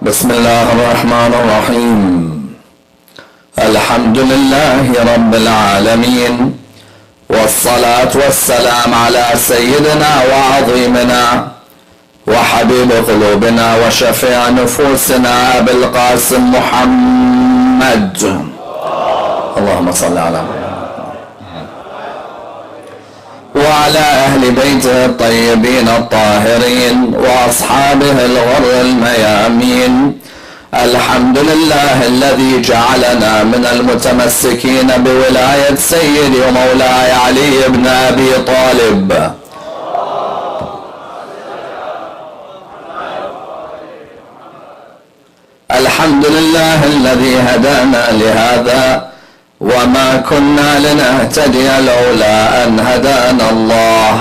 بسم الله الرحمن الرحيم. الحمد لله رب العالمين، والصلاة والسلام على سيدنا وعظيمنا وحبيب قلوبنا وشفيع نفوسنا أبي القاسم محمد. اللهم صل على محمد وعلى أهل بيته الطيبين الطاهرين وأصحابه الغر الميامين. الحمد لله الذي جعلنا من المتمسكين بولاية سيدي ومولاي علي بن أبي طالب. الحمد لله الذي هدانا لهذا وما كنا لنهتدي لولا أن هدانا الله.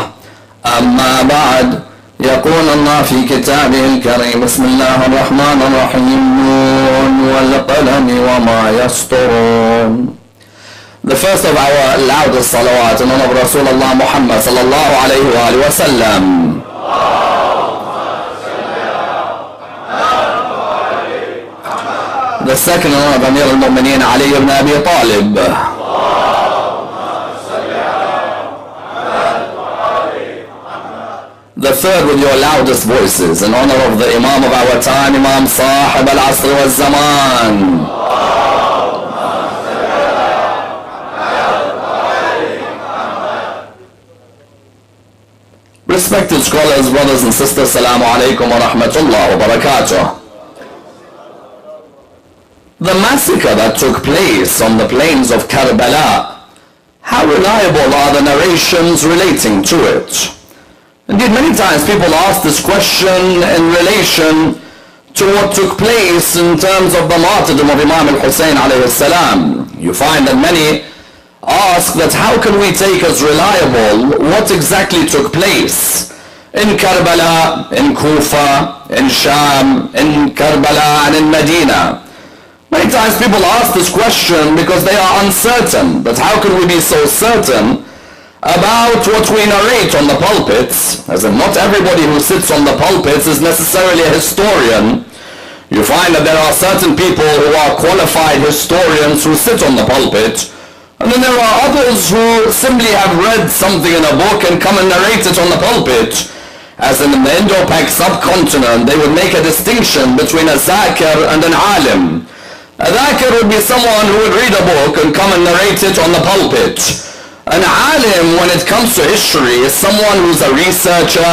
أما بعد، يقول الله في كتابه الكريم: بسم الله الرحمن الرحيم، نون والقلم وما يسطرون. The first of our loudest salawat in honor of Rasulullah Muhammad sallallahu alayhi wa alihi wa sallam. The second in honor of Amir al-Mu'mineen Ali ibn Abi Talib. The third with your loudest voices in honor of the Imam of our time, Imam Sahib al-Asr wal-Zaman. Respected scholars, brothers and sisters, Assalamu alaikum wa rahmatullah wa barakatuh. The massacre that took place on the plains of Karbala, how reliable are the narrations relating to it? Indeed, many times people ask this question in relation to what took place in terms of the martyrdom of Imam al-Hussein alayhi salam. You find that many ask that how can we take as reliable what exactly took place in Karbala, in Kufa, in Sham, in Karbala and in Medina. Many times people ask this question because they are uncertain. But how can we be so certain about what we narrate on the pulpits? As in, not everybody who sits on the pulpits is necessarily a historian. You find that there are certain people who are qualified historians who sit on the pulpit, and then there are others who simply have read something in a book and come and narrate it on the pulpit. As in the Indo-Pak subcontinent, they would make a distinction between a zakir and an alim. A dhakir would be someone who would read a book and come and narrate it on the pulpit. An alim, when it comes to history, is someone who's a researcher,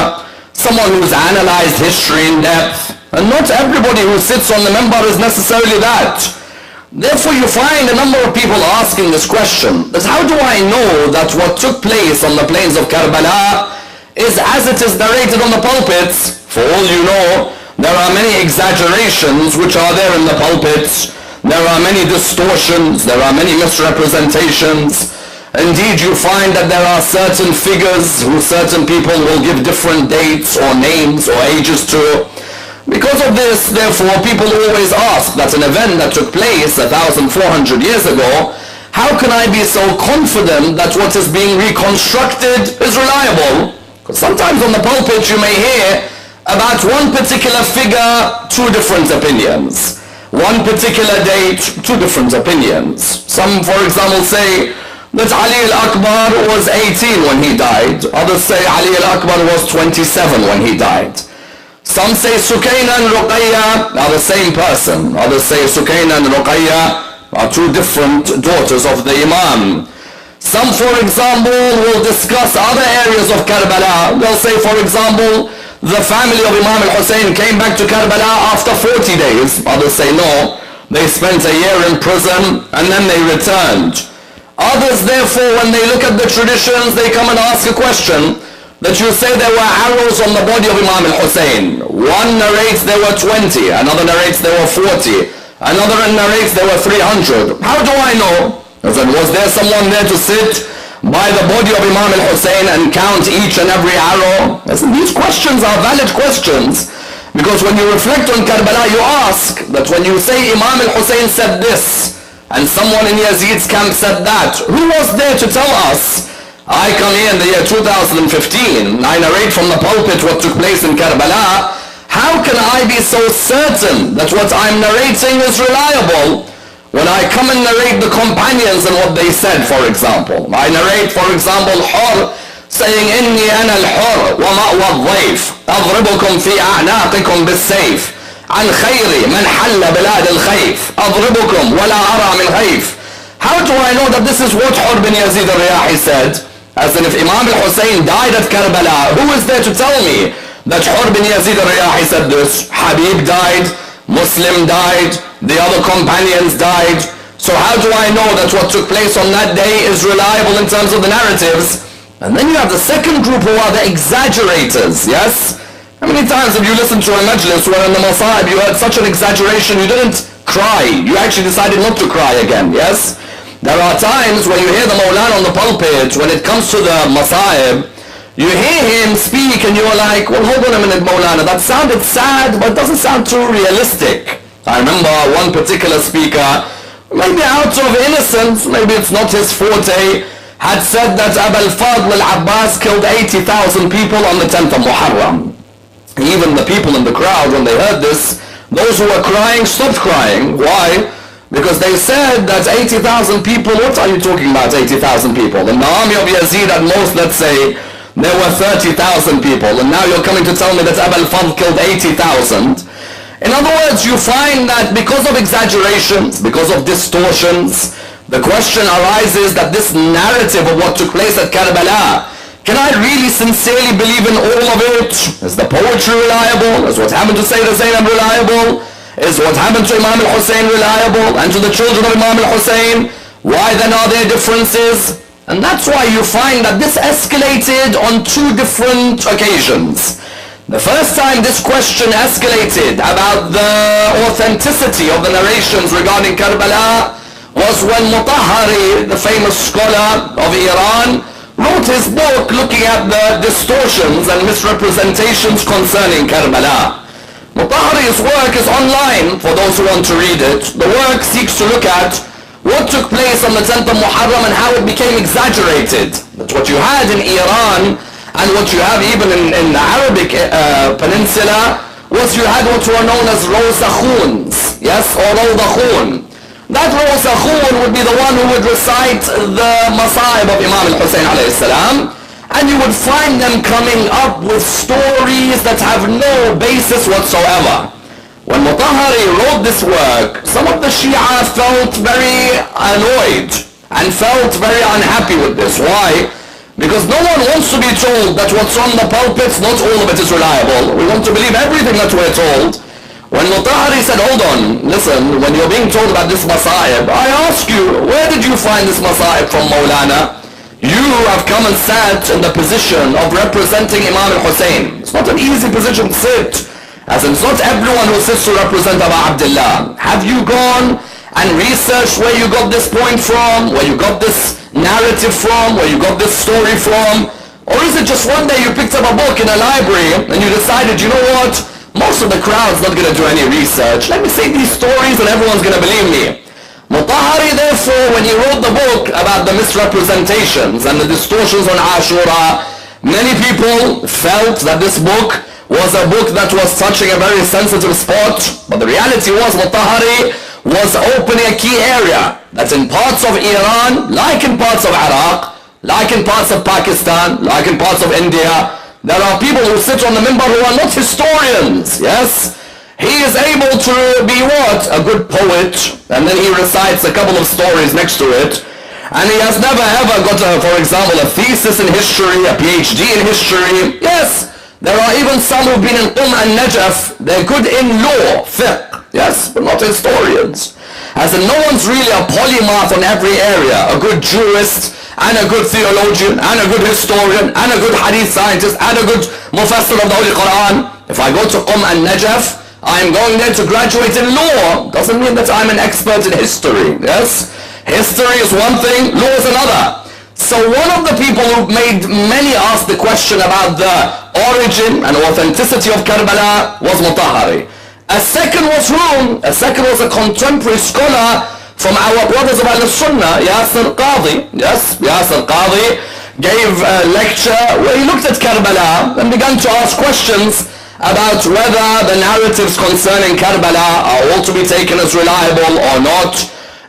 someone who's analyzed history in depth. And not everybody who sits on the minbar is necessarily that. Therefore, you find a number of people asking this question. But how do I know that what took place on the plains of Karbala is as it is narrated on the pulpits? For all you know, there are many exaggerations which are there in the pulpits. There are many distortions, there are many misrepresentations. Indeed, you find that there are certain figures who certain people will give different dates or names or ages to. Because of this, therefore, people always ask that an event that took place 1,400 years ago, how can I be so confident that what is being reconstructed is reliable? Because sometimes on the pulpit you may hear about one particular figure, two different opinions. One particular date, two different opinions. Some, for example, say that Ali al-Akbar was 18 when he died. Others say Ali al-Akbar was 27 when he died. Some say Sukayna and Ruqayya are the same person. Others say Sukayna and Ruqayya are two different daughters of the Imam. Some, for example, will discuss other areas of Karbala. They'll say, for example, the family of Imam al-Hussein came back to Karbala after 40 days. Others say no, they spent a year in prison and then they returned. Others, therefore, when they look at the traditions, they come and ask a question that you say there were arrows on the body of Imam al-Hussein. One narrates there were 20, another narrates there were 40, another narrates there were 300. How do I know? As in, was there someone there to sit by the body of Imam al-Hussein and count each and every arrow? These questions are valid questions, because when you reflect on Karbala, you ask that when you say Imam al-Hussein said this and someone in Yazid's camp said that, who was there to tell us? I come here in the year 2015, I narrate from the pulpit what took place in Karbala. how can I be so certain that what I'm narrating is reliable when I come and narrate the companions and what they said, for example? I narrate, for example, Hur saying, إني أنا الحر ومأوى الضيف أضربكم في أعناقكم بالسيف عن خير من حل بلاد الخيف أضربكم ولا أرى من خيف. How do I know that this is what Hur bin Yazid al-Riyahi said? As in, if Imam al-Hussein died at Karbala, who is there to tell me that Hur bin Yazid al-Riyahi said this? Habib died, Muslim died, the other companions died. So how do I know that what took place on that day is reliable in terms of the narratives? And then you have the second group who are the exaggerators, yes? How many times have you listened to a majlis where in the Masa'ib you heard such an exaggeration you didn't cry, you actually decided not to cry again, yes? There are times when you hear the Mawlana on the pulpit, when it comes to the Masa'ib, you hear him speak and you're like, well, hold on a minute, Mawlana, that sounded sad, but it doesn't sound too realistic. I remember one particular speaker, maybe out of innocence, maybe it's not his forte, had said that Abu al-Fadl al-Abbas killed 80,000 people on the 10th of Muharram. Even the people in the crowd, when they heard this, those who were crying stopped crying. Why? Because they said that 80,000 people, what are you talking about 80,000 people? In the army of Yazid at most, let's say, there were 30,000 people, and now you're coming to tell me that Abu al-Fadl killed 80,000. In other words, you find that because of exaggerations, because of distortions, the question arises that this narrative of what took place at Karbala, can I really sincerely believe in all of it? Is the poetry reliable? Is what happened to Sayyid Zainab reliable? Is what happened to Imam al-Hussein reliable? And to the children of Imam al-Hussein? Why then are there differences? And that's why you find that this escalated on two different occasions. The first time this question escalated about the authenticity of the narrations regarding Karbala was when Mutahhari, the famous scholar of Iran, wrote his book looking at the distortions and misrepresentations concerning Karbala. Mutahhari's work is online for those who want to read it. The work seeks to look at what took place on the 10th of Muharram and how it became exaggerated. That's what you had in Iran and what you have even in the Arabic peninsula was you had what were known as Rosakhuns, yes, or Rawdakhun. That Rosakhoon would be the one who would recite the Masa'ib of Imam al-Hussein alayhi salam, and you would find them coming up with stories that have no basis whatsoever. When Mutahhari wrote this work, some of the Shia felt very annoyed and felt very unhappy with this. Why? Because no one wants to be told that what's on the pulpits, not all of it is reliable. We want to believe everything that we're told. When Mutahhari said, hold on, listen, when you're being told about this Masa'ib, I ask you, where did you find this Masa'ib from, Mawlana? You have come and sat in the position of representing Imam al-Hussein. It's not an easy position to sit, as in it's not everyone who sits to represent Abu Abdullah. Have you gone and researched where you got this point from, where you got this narrative from, where you got this story from? Or is it just one day you picked up a book in a library and you decided, you know what, most of the crowd's not going to do any research. Let me say these stories and everyone's going to believe me. Mutahhari, therefore, when he wrote the book about the misrepresentations and the distortions on Ashura, many people felt that this book was a book that was touching a very sensitive spot. But the reality was Mutahhari was opening a key area that in parts of Iran, like in parts of Iraq, like in parts of Pakistan, like in parts of India, there are people who sit on the minbar who are not historians, yes? He is able to be what? A good poet, and then he recites a couple of stories next to it, and he has never ever got, for example, a thesis in history, a PhD in history. Yes, there are even some who've been in and Najaf, they're good in law, fiqh, yes, but not historians. As in, no one's really a polymath on every area, a good jurist, and a good theologian, and a good historian, and a good hadith scientist, and a good mufassir of the Holy Quran. If I go to and Najaf, I'm going there to graduate in law. Doesn't mean that I'm an expert in history, yes? History is one thing, law is another. So one of the people who made many ask the question about the origin and authenticity of Karbala was Mutahhari. A second was whom? A second was a contemporary scholar from our brothers of Al-Sunnah, Yasir Qadhi. Yes, Yasir Qadhi gave a lecture where he looked at Karbala and began to ask questions about whether the narratives concerning Karbala are all to be taken as reliable or not.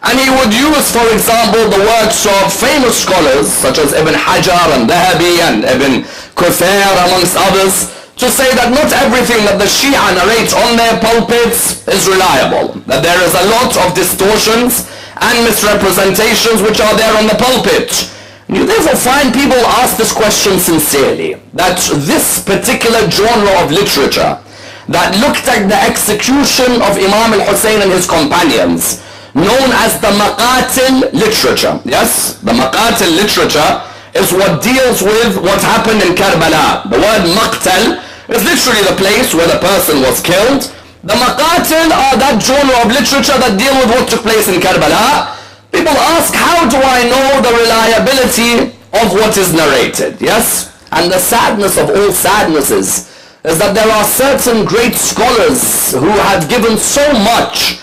And he would use, for example, the works of famous scholars such as Ibn Hajar and Dhahabi and Ibn Kuthair, amongst others, to say that not everything that the Shia narrate on their pulpits is reliable, that there is a lot of distortions and misrepresentations which are there on the pulpit. You therefore find people ask this question sincerely, that this particular genre of literature that looked at the execution of Imam al-Hussein and his companions, known as the Maqatil literature. Yes, the Maqatil literature is what deals with what happened in Karbala. The word Maqtal is literally the place where the person was killed. The Maqatil are that genre of literature that deal with what took place in Karbala. People ask, how do I know the reliability of what is narrated? Yes? And the sadness of all sadnesses is that there are certain great scholars who have given so much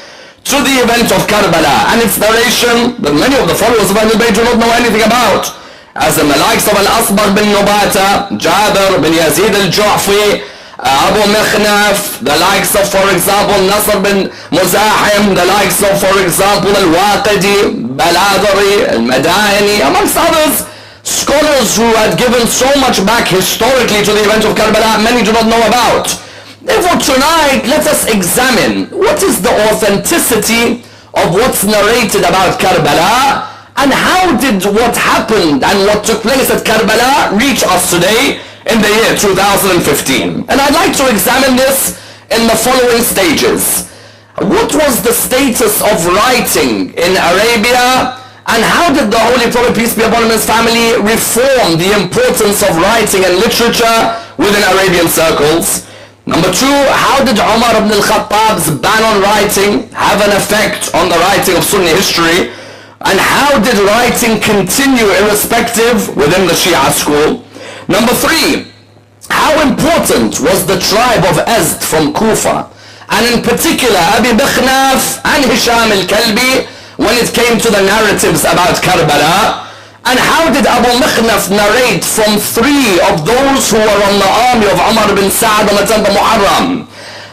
to the event of Karbala and its narration that many of the followers of Ahlul Bayt do not know anything about. As in the likes of Al-Asbagh bin Nubata, Jabir bin Yazid al-Ju'fi, Abu Mikhnaf, the likes of, for example, Nasr bin Muzahim, the likes of, for example, Al-Waqidi, Baladari, Al-Madaini, amongst others, scholars who had given so much back historically to the event of Karbala, many do not know about. Therefore tonight, let us examine what is the authenticity of what's narrated about Karbala, and how did what happened and what took place at Karbala reach us today in the year 2015. And I'd like to examine this in the following stages. What was the status of writing in Arabia, and how did the Holy Prophet, peace be upon him, and his family reform the importance of writing and literature within Arabian circles? Number two, how did Umar ibn al-Khattab's ban on writing have an effect on the writing of Sunni history? And how did writing continue irrespective within the Shia school? Number three, how important was the tribe of Azd from Kufa, and in particular Abi Mikhnaf and Hisham al-Kalbi, when it came to the narratives about Karbala? And how did Abu Mikhnaf narrate from three of those who were on the army of Umar bin Sa'd on the 10th of Muharram?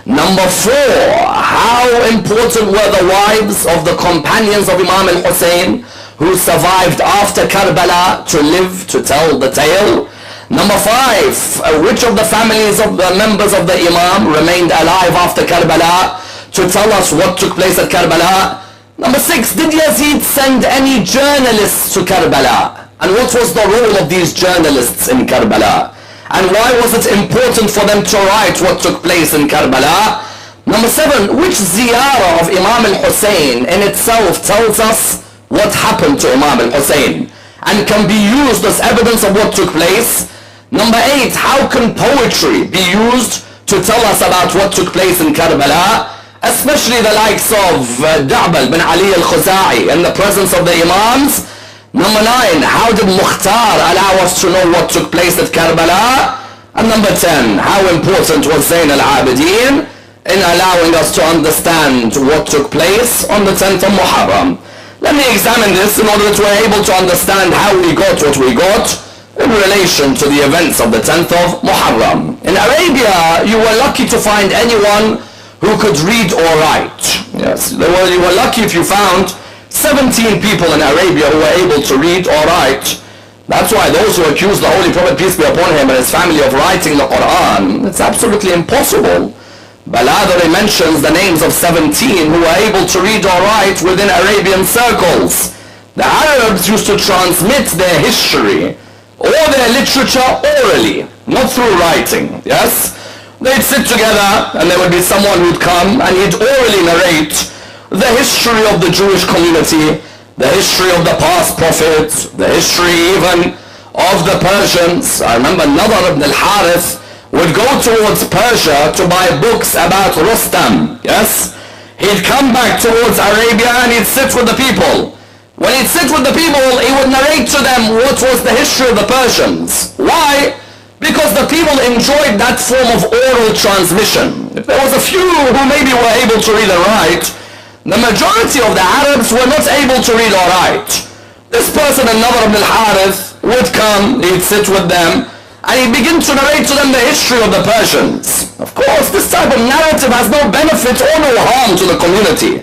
Number four, how important were the wives of the companions of Imam al-Hussein who survived after Karbala to live to tell the tale? Number five, which of the families of the members of the Imam remained alive after Karbala to tell us what took place at Karbala? Number six, did Yazid send any journalists to Karbala? And what was the role of these journalists in Karbala? And why was it important for them to write what took place in Karbala? Number seven, which ziyarah of Imam al-Hussein in itself tells us what happened to Imam al-Hussein and can be used as evidence of what took place? Number eight, how can poetry be used to tell us about what took place in Karbala, especially the likes of Da'bal bin Ali al-Khuzai in the presence of the Imams? Number nine, how did Mukhtar allow us to know what took place at Karbala? And number 10, how important was Zayn al-Abidin in allowing us to understand what took place on the 10th of Muharram? Let me examine this in order that we're able to understand how we got what we got in relation to the events of the 10th of Muharram. In Arabia, you were lucky to find anyone who could read or write. Yes, you were lucky if you found 17 people in Arabia who were able to read or write. That's why those who accuse the Holy Prophet, peace be upon him, and his family of writing the Quran, it's absolutely impossible. Baladari mentions the names of 17 who were able to read or write within Arabian circles. The Arabs used to transmit their history or their literature orally, not through writing. Yes? They'd sit together and there would be someone who'd come and he'd orally narrate the history of the Jewish community, the history of the past prophets, the history even of the Persians. I remember Nadar ibn al-Harith would go towards Persia to buy books about Rustam. Yes? He'd come back towards Arabia and he'd sit with the people. When he'd sit with the people, he would narrate to them what was the history of the Persians. Why? Because the people enjoyed that form of oral transmission. If there was a few who maybe were able to read and write, the majority of the Arabs were not able to read or write. This person, Nadar ibn al-Harith, would come, he'd sit with them, and he began to narrate to them the history of the Persians. Of course, this type of narrative has no benefit or no harm to the community.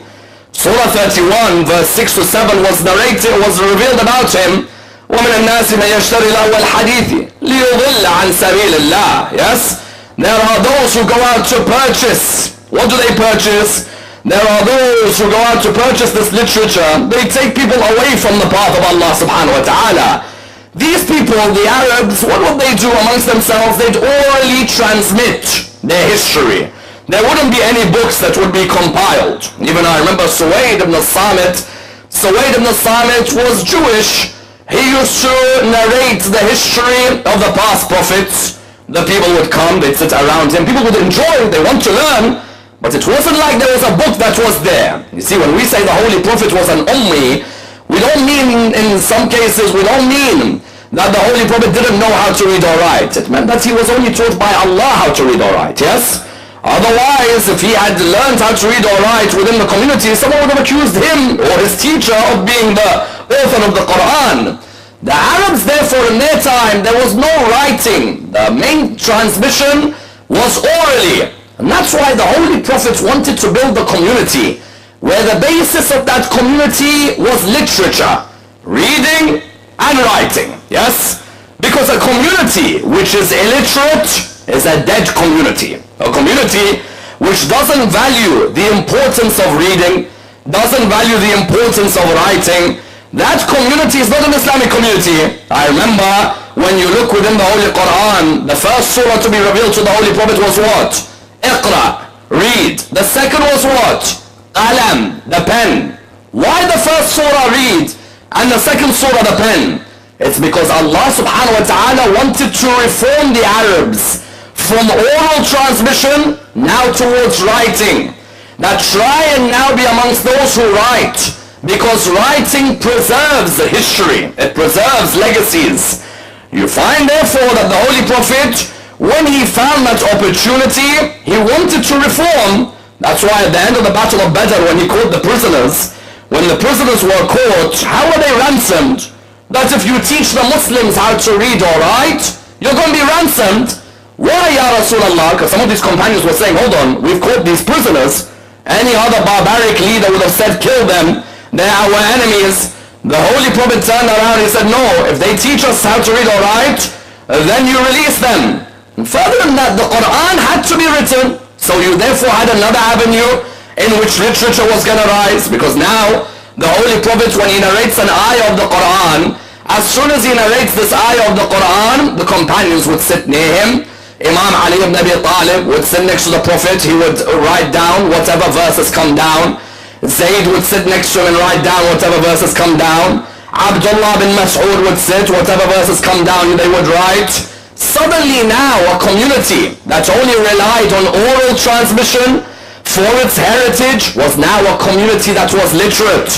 Surah 31 verse 6 to 7 was revealed about him. وَمِنَ النَّاسِ مَنْ يَشْتَرِي لَهْوَ الْحَدِيثِ لِيُضِلَّ عَنْ سَبِيلِ اللَّهِ. Yes, there are those who go out to purchase. What do they purchase? There are those who go out to purchase this literature. They take people away from the path of Allah subhanahu wa ta'ala. These people, the Arabs, what would they do amongst themselves? They'd orally transmit their history. There wouldn't be any books that would be compiled. Even I remember Sayed Ammar Nakshawani was Jewish. He used to narrate the history of the past prophets. The people would come, they'd sit around him. People would enjoy, they want to learn. But it wasn't like there was a book that was there. You see, when we say the Holy Prophet was an Ummi, we don't mean, in some cases, we don't mean that the Holy Prophet didn't know how to read or write. It meant that he was only taught by Allah how to read or write, yes? Otherwise, if he had learned how to read or write within the community, someone would have accused him or his teacher of being the author of the Quran. The Arabs, therefore, in their time, there was no writing. The main transmission was orally. And that's why the Holy Prophet wanted to build a community where the basis of that community was literature, reading and writing, yes? Because a community which is illiterate is a dead community. A community which doesn't value the importance of reading, doesn't value the importance of writing, that community is not an Islamic community. I remember when you look within the Holy Quran, the first surah to be revealed to the Holy Prophet was what? Iqra, read. The second was what? Qalam, the pen. Why the first surah read and the second surah the pen? It's because Allah subhanahu wa ta'ala wanted to reform the Arabs from oral transmission now towards writing. That try and now be amongst those who write, because writing preserves history, it preserves legacies. You find therefore that the Holy Prophet, when he found that opportunity, he wanted to reform. That's why at the end of the Battle of Badr, when he caught the prisoners, when the prisoners were caught, how were they ransomed? That if you teach the Muslims how to read or write, you're going to be ransomed. Why, Ya Rasulullah? Because some of these companions were saying, hold on, we've caught these prisoners. Any other barbaric leader would have said, kill them. They're our enemies. The Holy Prophet turned around and said, no, if they teach us how to read or write, then you release them. And further than that, the Quran had to be written. So you therefore had another avenue in which literature was going to rise. Because now, the Holy Prophet, when he narrates an ayah of the Quran, as soon as he narrates this ayah of the Quran, the companions would sit near him. Imam Ali ibn Abi Talib would sit next to the Prophet. He would write down whatever verses come down. Zayd would sit next to him and write down whatever verses come down. Abdullah bin Mas'ud would sit, whatever verses come down, they would write. Suddenly now, a community that only relied on oral transmission for its heritage was now a community that was literate.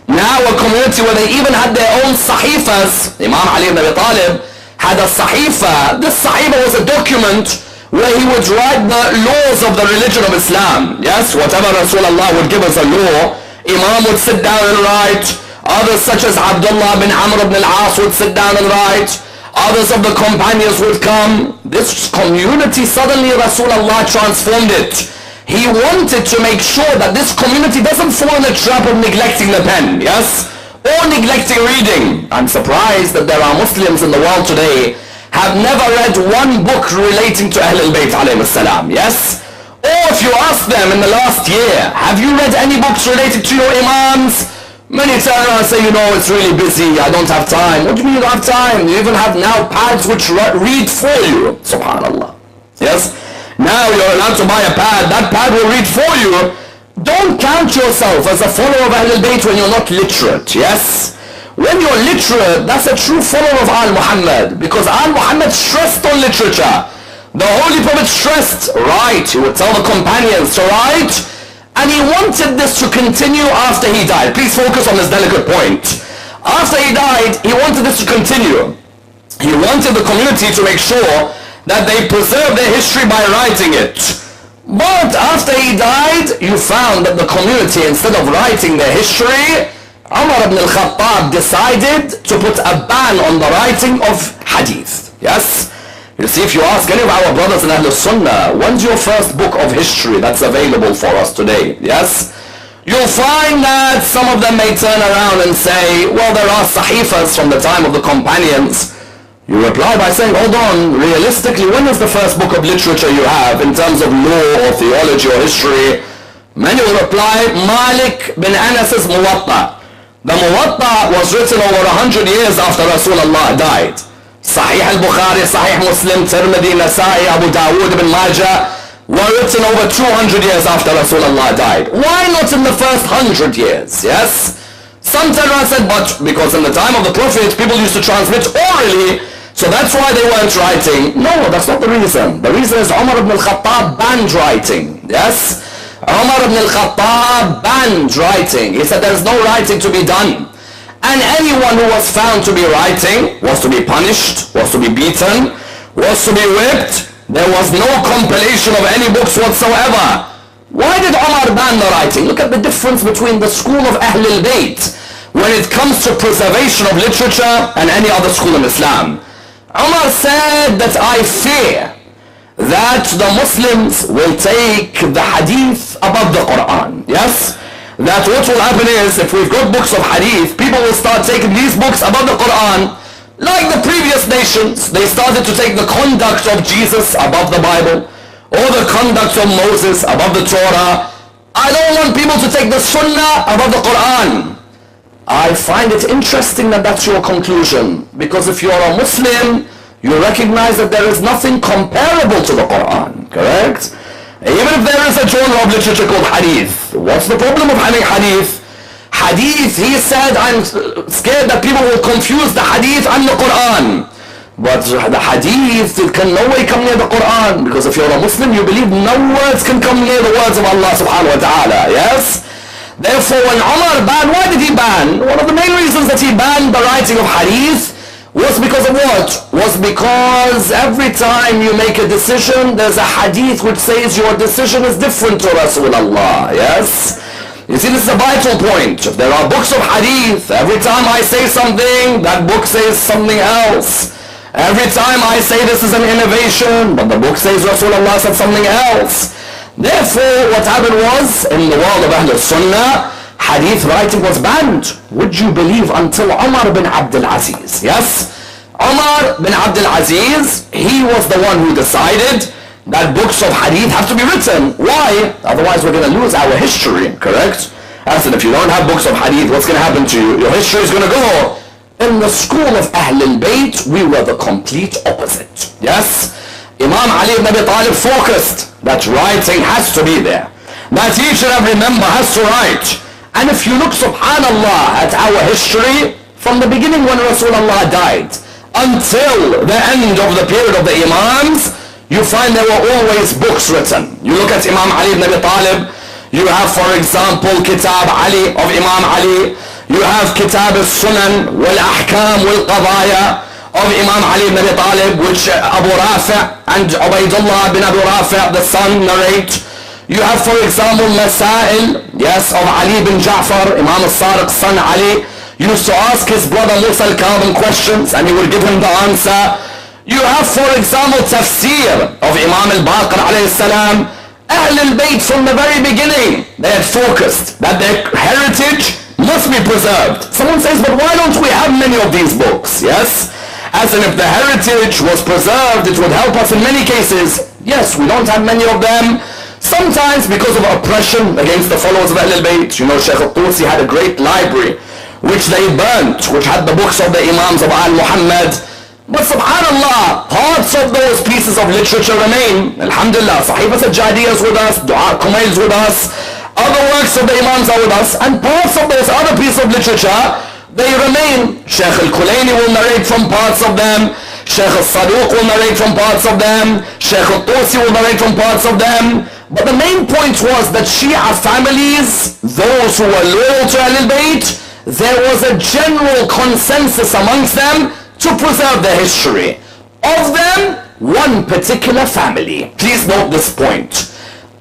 Now a community where they even had their own sahifas. Imam Ali ibn Abi Talib had a sahifa. This sahifa was a document where he would write the laws of the religion of Islam. Yes, whatever Rasulullah would give us a law, Imam would sit down and write. Others such as Abdullah bin Amr ibn al-As would sit down and write. Others of the companions would come. This community, suddenly Rasulullah transformed it. He wanted to make sure that this community doesn't fall in the trap of neglecting the pen, yes? Or neglecting reading. I'm surprised that there are Muslims in the world today have never read one book relating to Ahlul Bayt alayhi salam, yes? Or if you ask them in the last year, have you read any books related to your imams? Many turn around and say, you know, it's really busy, I don't have time. What do you mean you don't have time? You even have now pads which read for you. Subhanallah. Yes? Now you're allowed to buy a pad, that pad will read for you. Don't count yourself as a follower of Ahlul Bayt when you're not literate, yes? When you're literate, that's a true follower of Al-Muhammad, because Al-Muhammad stressed on literature. The Holy Prophet stressed, write. He would tell the companions to write, and he wanted this to continue after he died. Please focus on this delicate point. After he died, he wanted this to continue. He wanted the community to make sure that they preserve their history by writing it. But after he died, you found that the community, instead of writing their history, Umar ibn al-Khattab decided to put a ban on the writing of hadith. Yes? You see, if you ask any of our brothers in Ahlul Sunnah, when's your first book of history that's available for us today? Yes? You'll find that some of them may turn around and say, well, there are sahifas from the time of the companions. You reply by saying, hold on, realistically, when is the first book of literature you have in terms of law or theology or history? Many will reply, Malik bin Anas's Muwatta. The Muwatta was written over 100 years after Rasulullah died. Sahih al-Bukhari, Sahih Muslim, Tirmidhi, Nasa'i, Abu Dawood, Ibn Majah were written over 200 years after Rasulullah died. Why not in the first 100 years? Yes? Some turned around and said, but because in the time of the Prophet, people used to transmit orally, so that's why they weren't writing. No, that's not the reason. The reason is Umar ibn al-Khattab banned writing. Yes? Umar ibn al-Khattab banned writing. He said there is no writing to be done. And anyone who was found to be writing was to be punished, was to be beaten, was to be whipped. There was no compilation of any books whatsoever. Why did Umar ban the writing? Look at the difference between the school of Ahlul Bayt when it comes to preservation of literature and any other school in Islam. Umar said that I fear that the Muslims will take the hadith above the Quran. Yes? That what will happen is, if we've got books of hadith, people will start taking these books above the Quran. Like the previous nations, they started to take the conduct of Jesus above the Bible, or the conduct of Moses above the Torah. I don't want people to take the Sunnah above the Quran. I find it interesting that that's your conclusion, because if you're a Muslim, you recognize that there is nothing comparable to the Quran, correct? Even if there is a genre of literature called hadith, what's the problem of having hadith? Hadith, he said, I'm scared that people will confuse the hadith and the Quran. But the hadith, it can no way come near the Quran, because if you're a Muslim, you believe no words can come near the words of Allah subhanahu wa ta'ala, yes? Therefore, when Umar banned, why did he ban? One of the main reasons that he banned the writing of hadith was because of what? Was because every time you make a decision, there's a hadith which says your decision is different to Rasulullah, yes? You see, this is a vital point. If there are books of hadith, every time I say something, that book says something else. Every time I say this is an innovation, but the book says Rasulullah said something else. Therefore, what happened was, in the world of Ahlul Sunnah, hadith writing was banned. Would you believe until Umar bin Abdul Aziz? Yes? Umar bin Abdul Aziz, he was the one who decided that books of hadith have to be written. Why? Otherwise we're going to lose our history, correct? I said, if you don't have books of hadith, what's going to happen to you? Your history is going to go. In the school of Ahlul Bayt, we were the complete opposite. Yes? Imam Ali ibn Abi Talib focused that writing has to be there. That each and every member has to write. And if you look, subhanallah, at our history, from the beginning when Rasulullah died, until the end of the period of the Imams, you find there were always books written. You look at Imam Ali ibn Abi Talib, you have, for example, Kitab Ali of Imam Ali, you have Kitab al-Sunan wal-Ahkam wal-Qadaya of Imam Ali ibn Abi Talib, which Abu Rafi' and Ubaidullah bin Abu Rafi', the son, narrate. You have, for example, Masail, yes, of Ali bin Ja'far, Imam al-Sadiq's son Ali, used to ask his brother Musa al-Kadhim questions and he would give him the answer. You have, for example, Tafsir of Imam al-Baqir alayhi salam. Ahlul Bayt from the very beginning, they had focused that their heritage must be preserved. Someone says, but why don't we have many of these books? Yes? As in, if the heritage was preserved, it would help us in many cases. Yes, we don't have many of them. Sometimes because of oppression against the followers of Ahlul Bayt. You know, Shaykh al-Tusi had a great library which they burnt, which had the books of the Imams of Al-Muhammad. But subhanallah, parts of those pieces of literature remain. Alhamdulillah, Sahifat al-Jadiyah is with us, Dua Kumail is with us, other works of the Imams are with us, and parts of those other pieces of literature, they remain. Shaykh al-Kulaini will narrate from parts of them, Shaykh al-Saduq will narrate from parts of them, Shaykh al-Tusi will narrate from parts of them. But the main point was that Shia families, those who were loyal to Ahlul Bayt, there was a general consensus amongst them to preserve their history. Of them, one particular family. Please note this point.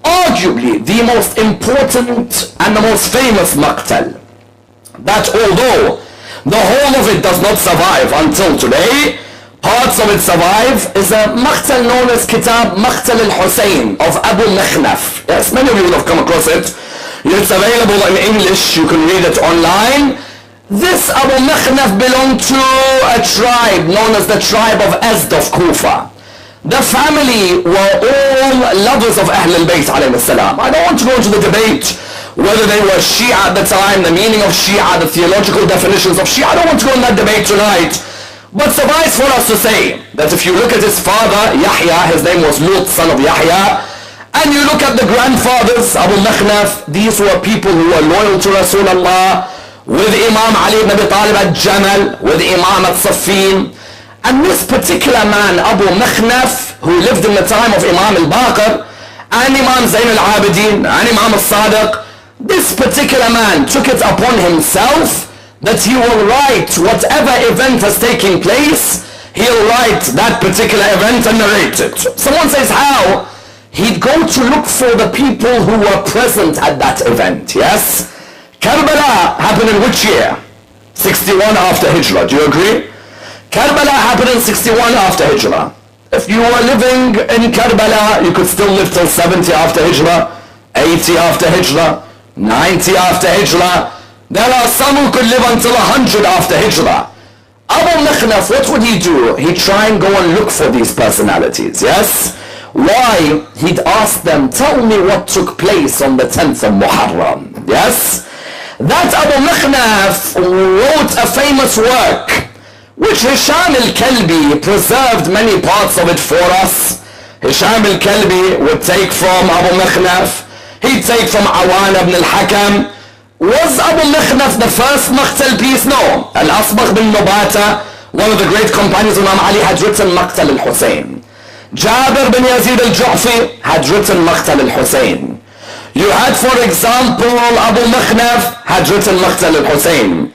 Arguably the most important and the most famous maqtal, that although the whole of it does not survive until today, parts of it survive, is a maqtal known as Kitab Maqtal al-Hussein of Abu Mikhnaf. Yes, many of you will have come across it. It's available in English, you can read it online. This Abu Mikhnaf belonged to a tribe known as the tribe of Azd of Kufa. The family were all lovers of Ahl al-Bayt alayhi salam. I don't want to go into the debate whether they were Shia at the time, the meaning of Shia, the theological definitions of Shia. I don't want to go in that debate tonight. But suffice for us to say that if you look at his father, Yahya, his name was Lut, son of Yahya, and you look at the grandfathers, Abu Mikhnaf, these were people who were loyal to Rasulullah, with Imam Ali ibn Abi Talib at Jamal, with Imam at Saffin. And this particular man, Abu Mikhnaf, who lived in the time of Imam al-Baqir, and Imam Zayn al-Abidin, and Imam al-Sadiq, this particular man took it upon himself that he will write whatever event has taken place, he'll write that particular event and narrate it. Someone says how? He'd go to look for the people who were present at that event, yes? Karbala happened in which year? 61 after Hijrah, do you agree? Karbala happened in 61 after Hijrah. If you were living in Karbala, you could still live till 70 after Hijrah, 80 after Hijrah, 90 after Hijrah. There are some who could live until 100 after Hijrah. Abu Mikhnaf, what would he do? He'd try and go and look for these personalities, yes? Why? He'd ask them, tell me what took place on the 10th of Muharram, yes? That Abu Mikhnaf wrote a famous work, which Hisham al-Kalbi preserved many parts of it for us. Hisham al-Kalbi would take from Abu Mikhnaf, he'd take from Awan ibn al-Hakam. Was Abu Mikhnaf the first Maqtal piece? No. Al-Asbagh bin Nubata, one of the great companions of Imam Ali, had written Maqtal al-Hussein. Jabir bin Yazid al-Ju'fi had written Maqtal al-Hussein. You had, for example, Abu Mikhnaf had written Maqtal al-Hussein.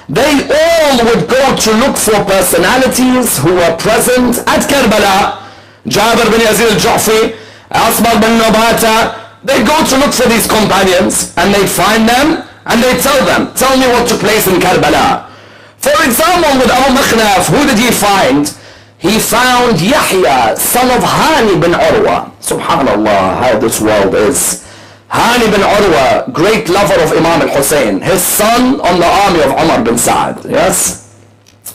They all would go to look for personalities who were present at Karbala. Jabir bin Yazid al-Ju'fi, Asbagh bin Nubata, they'd go to look for these companions and they'd find them and they'd tell them, tell me what took place in Karbala. For example, with Abu Mikhnaf, who did he find? He found Yahya, son of Hani bin Urwa. Subhanallah, how this world is. Hani bin Urwa, great lover of Imam al-Hussein, his son on the army of Umar bin Sa'ad. Yes?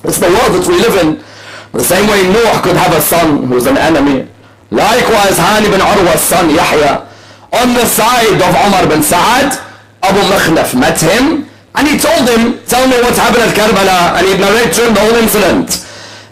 It's the world that we live in. The same way Noah could have a son who's an enemy. Likewise, Hani bin Urwa's son Yahya, on the side of Umar bin Sa'ad, Abu Mikhnaf met him and he told him, tell me what happened at Karbala, and he narrated to him the whole incident.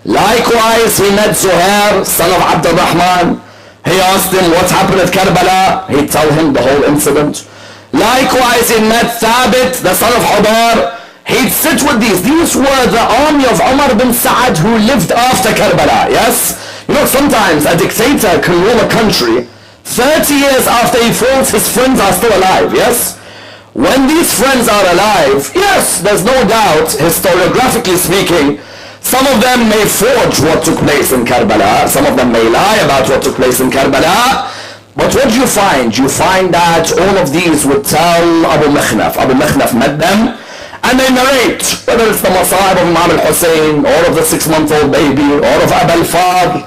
Likewise, he met Zuhair, son of Abd al-Rahman. He asked him what happened at Karbala. He'd tell him the whole incident. Likewise, he met Thabit, the son of Hubar. He'd sit with these. These were the army of Umar bin Sa'ad who lived after Karbala, yes? You know, sometimes a dictator can rule a country 30 years after he falls, his friends are still alive, yes? When these friends are alive, yes, there's no doubt, historiographically speaking, some of them may forge what took place in Karbala, some of them may lie about what took place in Karbala, but what do you find? You find that all of these would tell Abu Mikhnaf. Abu Mikhnaf met them, and they narrate, whether it's the Masa'ib of Imam al-Hussein, or of the 6-month-old baby, or of Abu al-Fadl,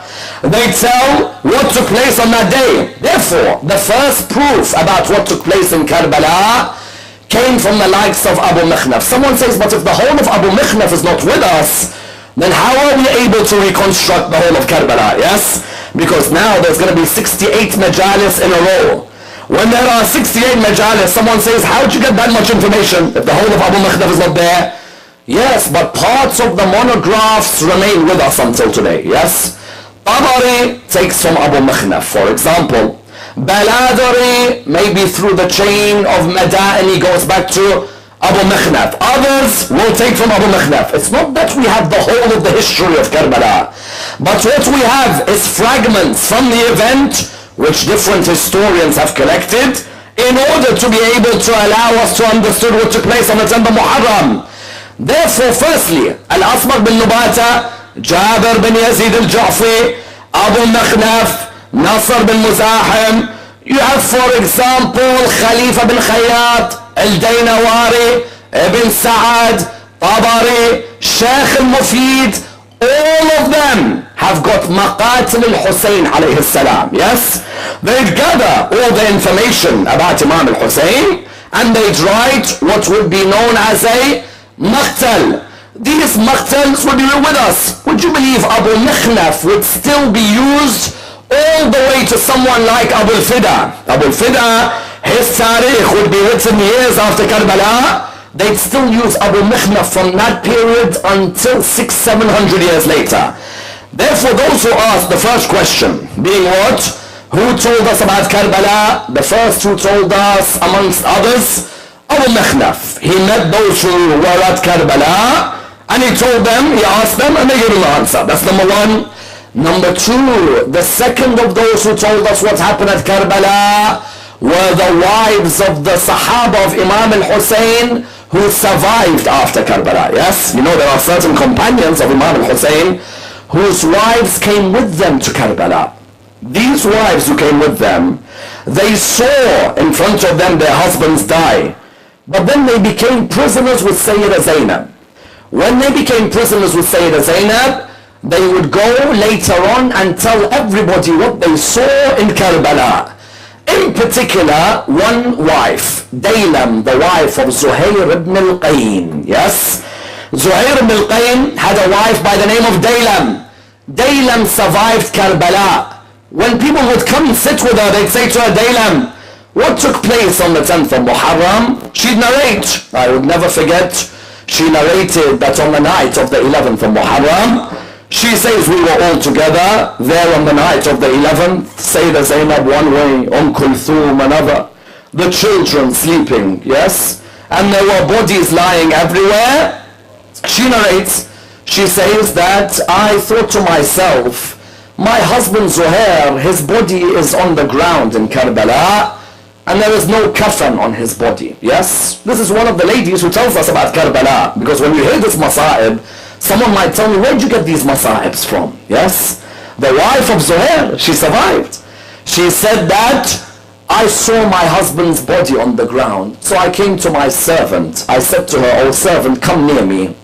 they tell what took place on that day. Therefore, the first proof about what took place in Karbala came from the likes of Abu Mikhnaf. Someone says, but if the whole of Abu Mikhnaf is not with us, then how are we able to reconstruct the whole of Karbala? Yes? Because now there's going to be 68 majalis in a row. When there are 68 majalis, someone says, how did you get that much information if the whole of Abu Mikhnaf is not there? Yes, but parts of the monographs remain with us until today. Yes? Tabari takes from Abu Mikhnaf, for example. Baladari, maybe through the chain of Mada'ini, goes back to Abu Mikhnaf. Others will take from Abu Mikhnaf. It's not that we have the whole of the history of Karbala, but what we have is fragments from the event which different historians have collected in order to be able to allow us to understand what took place on the 10th of Muharram. Therefore, firstly, Al-Asbagh bin Nubata, Jabir bin Yazid al-Ju'fi, Abu Mikhnaf, Nasr bin Muzahim. You have, for example, Khalifa bin Khayyat, Al-Daynawari, Ibn Sa'ad, Tabari, Sheikh al-Mufid. All of them have got Maqatil al-Hussein alayhi salam. Yes? They'd gather all the information about Imam al-Hussein and they'd write what would be known as a maqtal. These maqtals would be with us. Would you believe Abu Mikhnaf would still be used all the way to someone like Abu al-Fida? Abu al-Fida, his tarikh would be written years after Karbala. They'd still use Abu Mikhnaf from that period until 600-700 years later. Therefore, those who asked the first question, being what? Who told us about Karbala? The first who told us, amongst others, Abu Mikhnaf. He met those who were at Karbala, and he told them, he asked them, and they gave him the answer. That's number one. Number two, the second of those who told us what happened at Karbala were the wives of the Sahaba of Imam al-Hussein who survived after Karbala. Yes, you know there are certain companions of Imam al-Hussein whose wives came with them to Karbala. These wives who came with them, they saw in front of them their husbands die. But then they became prisoners with Sayyidah Zainab. When they became prisoners with Sayyidah Zainab, they would go later on and tell everybody what they saw in Karbala. In particular, one wife, Daylam, the wife of Zuhair ibn al-Qayn. Yes? Zuhair ibn al-Qayn had a wife by the name of Daylam. Daylam survived Karbala. When people would come and sit with her, they'd say to her, Daylam, what took place on the 10th of Muharram? She'd narrate. I would never forget. She narrated that on the night of the 11th of Muharram, she says we were all together there on the night of the 11th, Sayyidah Zainab one way, Kulthum another, the children sleeping, yes, and there were bodies lying everywhere. She narrates, she says that I thought to myself, my husband Zuhair, his body is on the ground in Karbala, and there is no kafan on his body. Yes, this is one of the ladies who tells us about Karbala, because when you hear this masa'ib, someone might tell me, where'd you get these masa'ibs from? Yes, the wife of Zuhair, she survived. She said that I saw my husband's body on the ground, so I came to my servant. I said to her, oh servant, come near me.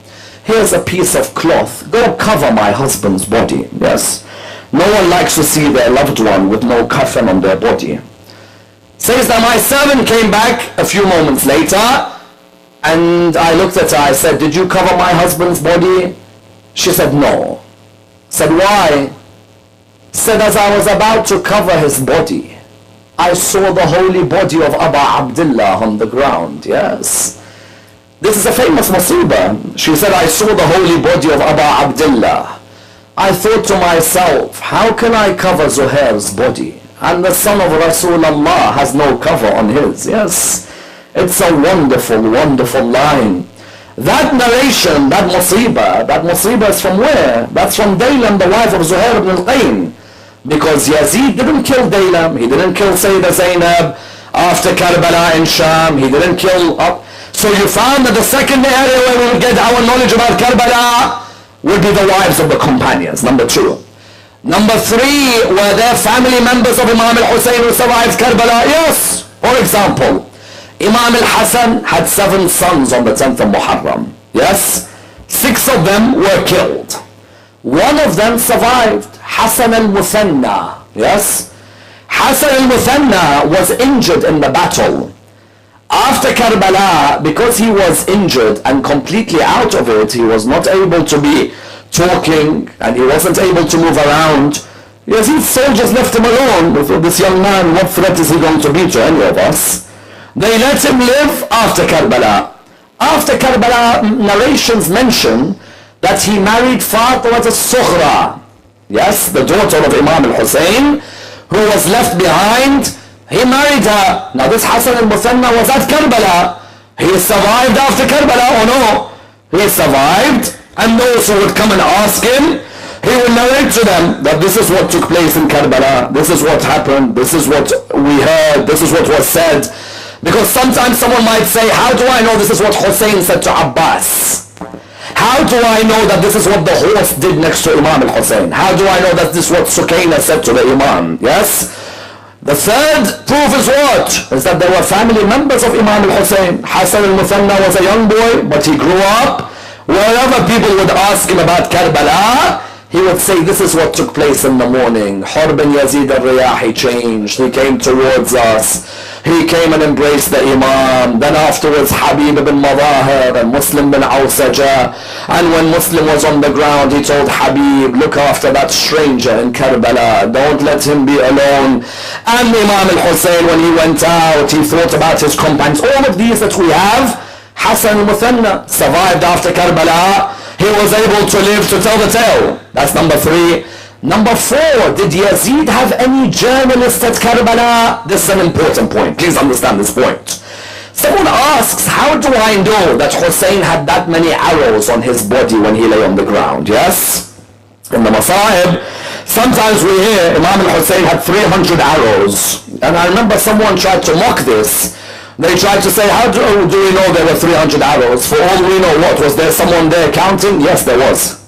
Here's a piece of cloth. Go cover my husband's body. Yes, no one likes to see their loved one with no kafan on their body. Says that my servant came back a few moments later, and I looked at her, I said, did you cover my husband's body? She said, no. Said, why? Said, as I was about to cover his body, I saw the holy body of Abu Abdullah on the ground. Yes. This is a famous musibah. She said, I saw the holy body of Abu Abdullah. I thought to myself, how can I cover Zuhair's body? And the son of Rasulullah has no cover on his. Yes. It's a wonderful, wonderful line. That narration, that musibah is from where? That's from Daylam, the wife of Zuhair ibn al-Qayn. Because Yazid didn't kill Daylam, he didn't kill Sayyidah Zainab after Karbala in Sham, he didn't kill up. So you found that the second area where we will get our knowledge about Karbala would be the wives of the companions, number two. Number three, were there family members of Imam al-Hussein who survived Karbala? Yes. For example, Imam al-Hassan had 7 sons on the 10th of Muharram. Yes? 6 of them were killed. 1 of them survived, Hassan al-Muthanna. Yes? Hassan al-Muthanna was injured in the battle. After Karbala, because he was injured and completely out of it, he was not able to be talking and he wasn't able to move around. Yazid's soldiers left him alone with this young man. What threat is he going to be to any of us? They let him live after Karbala. After Karbala, narrations mention that he married Fatima al-Sughra. Yes, the daughter of Imam al-Hussein, who was left behind. He married her. Now this Hassan al-Muthanna was at Karbala. He survived after Karbala, or no? He survived, and those who would come and ask him, he will narrate to them that this is what took place in Karbala, this is what happened, this is what we heard, this is what was said. Because sometimes someone might say, how do I know this is what Hussein said to Abbas? How do I know that this is what the horse did next to Imam al-Hussein? How do I know that this is what Sukaina said to the Imam? Yes? The third proof is what? Is that there were family members of Imam al-Hussein. Hassan al-Muthanna was a young boy, but he grew up. Wherever people would ask him about Karbala, he would say, this is what took place in the morning. Hur bin Yazid al-Riyahi changed. He came towards us. He came and embraced the Imam. Then afterwards Habib bin Madahir and Muslim bin Awsaja. And when Muslim was on the ground, he told Habib, look after that stranger in Karbala. Don't let him be alone. And Imam al-Hussein, when he went out, he thought about his companions. All of these that we have, Hassan al-Muthanna survived after Karbala. He was able to live to tell the tale. That's number 3. Number 4, did Yazid have any journalists at Karbala? This is an important point. Please understand this point. Someone asks, how do I know that Hussein had that many arrows on his body when he lay on the ground? Yes? In the Masa'ib, sometimes we hear Imam al-Hussein had 300 arrows. And I remember someone tried to mock this. They tried to say, how do we know there were 300 arrows? For all we know, what? Was there someone there counting? Yes, there was.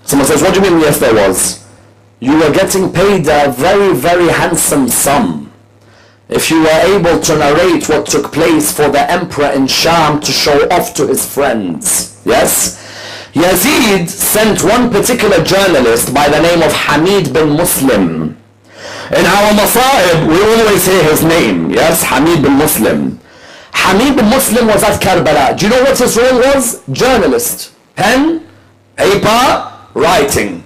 Someone says, what do you mean, yes, there was? You were getting paid a very, very handsome sum if you were able to narrate what took place for the emperor in Sham to show off to his friends. Yes? Yazid sent one particular journalist by the name of Hamid bin Muslim. In our Masa'ib, we always hear his name. Yes, Hamid bin Muslim. Hamid bin Muslim was at Karbala. Do you know what his role was? Journalist. Pen, paper, writing.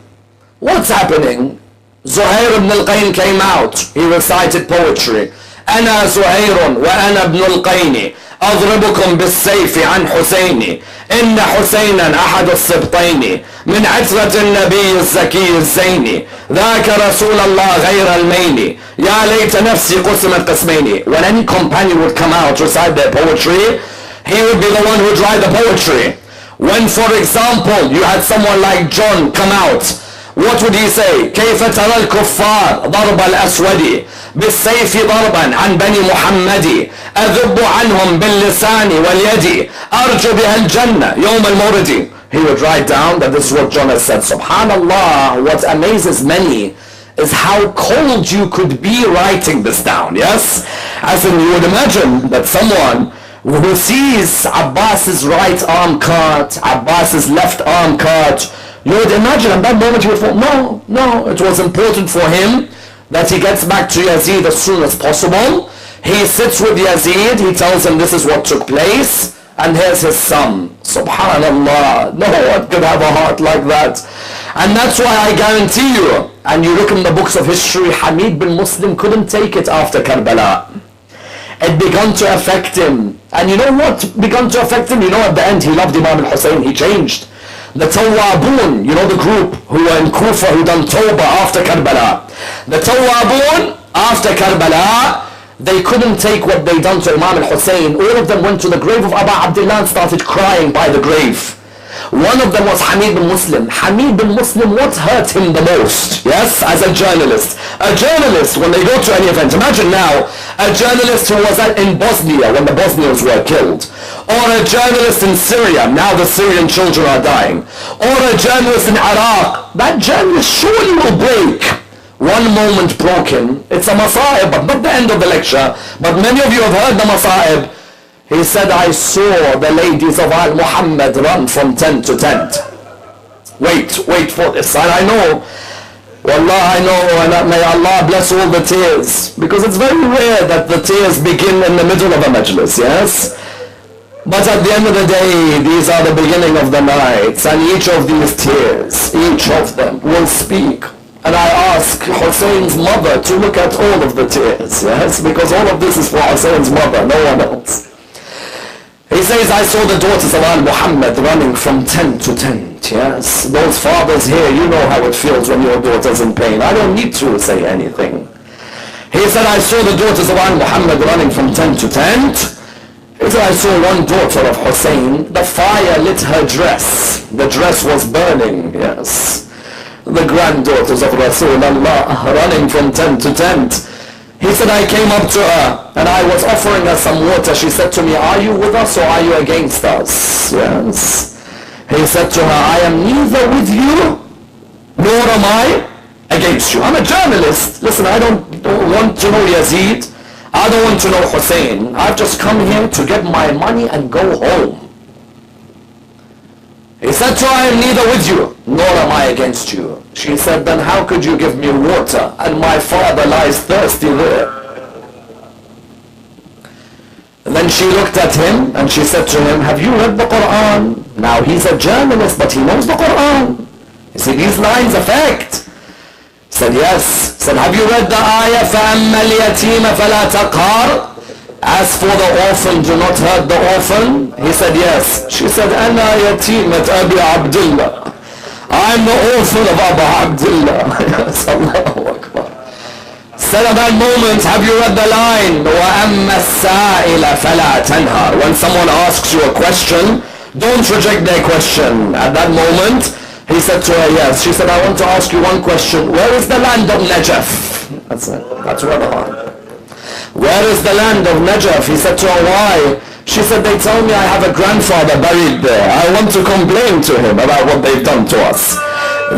What's happening? Zuhair ibn al-Qayn came out. He recited poetry. أنا زهير وأنا ابن القين أضربكم بالسيف عن حسيني إن حسينا أحد السبطين من عترة النبي الزكي الزيني ذاك رسول الله غير المين يا ليت نفسي قسمت قسمين. When any companion would come out to recite their poetry, he would be the one who would write the poetry. When, for example, you had someone like John come out, what would he say? كيف ترى الكفار ضرب الأسود بالسيف ضربا عن بني محمد أذب عنهم باللسان واليد أرجو بها الجنة يوم المورد. He would write down that this is what John has said. Subhanallah, what amazes many is how cold you could be writing this down. Yes? As in, you would imagine that someone who sees Abbas's right arm cut, Abbas's left arm cut, you would imagine at that moment you would thought, no, it was important for him that he gets back to Yazid as soon as possible. He sits with Yazid, he tells him this is what took place, and here's his son. Subhanallah, no one could have a heart like that. And that's why I guarantee you, and you look in the books of history, Hamid bin Muslim couldn't take it after Karbala. It began to affect him. And you know what began to affect him? You know, at the end he loved Imam al-Hussein, he changed. The Tawwabun, you know, the group who were in Kufa who done Tawbah after Karbala. The Tawwabun, after Karbala, they couldn't take what they done to Imam al-Hussein. All of them went to the grave of Abu Abdullah and started crying by the grave. One of them was Hamid bin Muslim. Hamid bin Muslim, what hurt him the most? Yes, as a journalist. A journalist, when they go to any event, imagine now, a journalist who was in Bosnia when the Bosnians were killed. Or a journalist in Syria, now the Syrian children are dying. Or a journalist in Iraq. That journalist surely will break. One moment broken. It's a Masa'ib, but not the end of the lecture. But many of you have heard the Masa'ib. He said, I saw the ladies of Al Muhammad run from tent to tent. Wait for this. And I know, Wallah, I know, and may Allah bless all the tears. Because it's very rare that the tears begin in the middle of a majlis, yes? But at the end of the day, these are the beginning of the nights. And each of these tears, each of them will speak. And I ask Hussein's mother to look at all of the tears, yes? Because all of this is for Hussein's mother, no one else. He says, I saw the daughters of Al Muhammad running from tent to tent, yes? Those fathers here, you know how it feels when your daughter's in pain. I don't need to say anything. He said, I saw the daughters of Al Muhammad running from tent to tent. He said, I saw one daughter of Hussein. The fire lit her dress. The dress was burning, yes. The granddaughters of Rasulullah running from tent to tent. He said, I came up to her and I was offering her some water. She said to me, are you with us or are you against us? Yes. He said to her, I am neither with you nor am I against you. I'm a journalist. Listen, I don't want to know Yazid. I don't want to know Hussein. I've just come here to get my money and go home. He said to her, I am neither with you, nor am I against you. She said, then how could you give me water, and my father lies thirsty there? And then she looked at him, and she said to him, have you read the Quran? Now he's a journalist, but he knows the Quran. He said, these lines affect. He said, yes. He said, have you read the ayah, فَأَمَّا الْيَتِيمَ فَلَا تَقْهَرْ? As for the orphan, do not hurt the orphan. He said, yes. She said, أَنَا يَتِيمَةَ أَبِي عَبْدِ اللَّهِ. I'm the orphan of Abu Abdullah. Allahu Akbar. Said at that moment, have you read the line, وَأَمَّا السَّائِلَ فَلَا تَنْهَرْ? When someone asks you a question, don't reject their question. At that moment, he said to her, yes. She said, I want to ask you one question. Where is the land of Najaf? That's it. That's where the line. Where is the land of Najaf? He said to her, why? She said, they tell me I have a grandfather buried there. I want to complain to him about what they've done to us.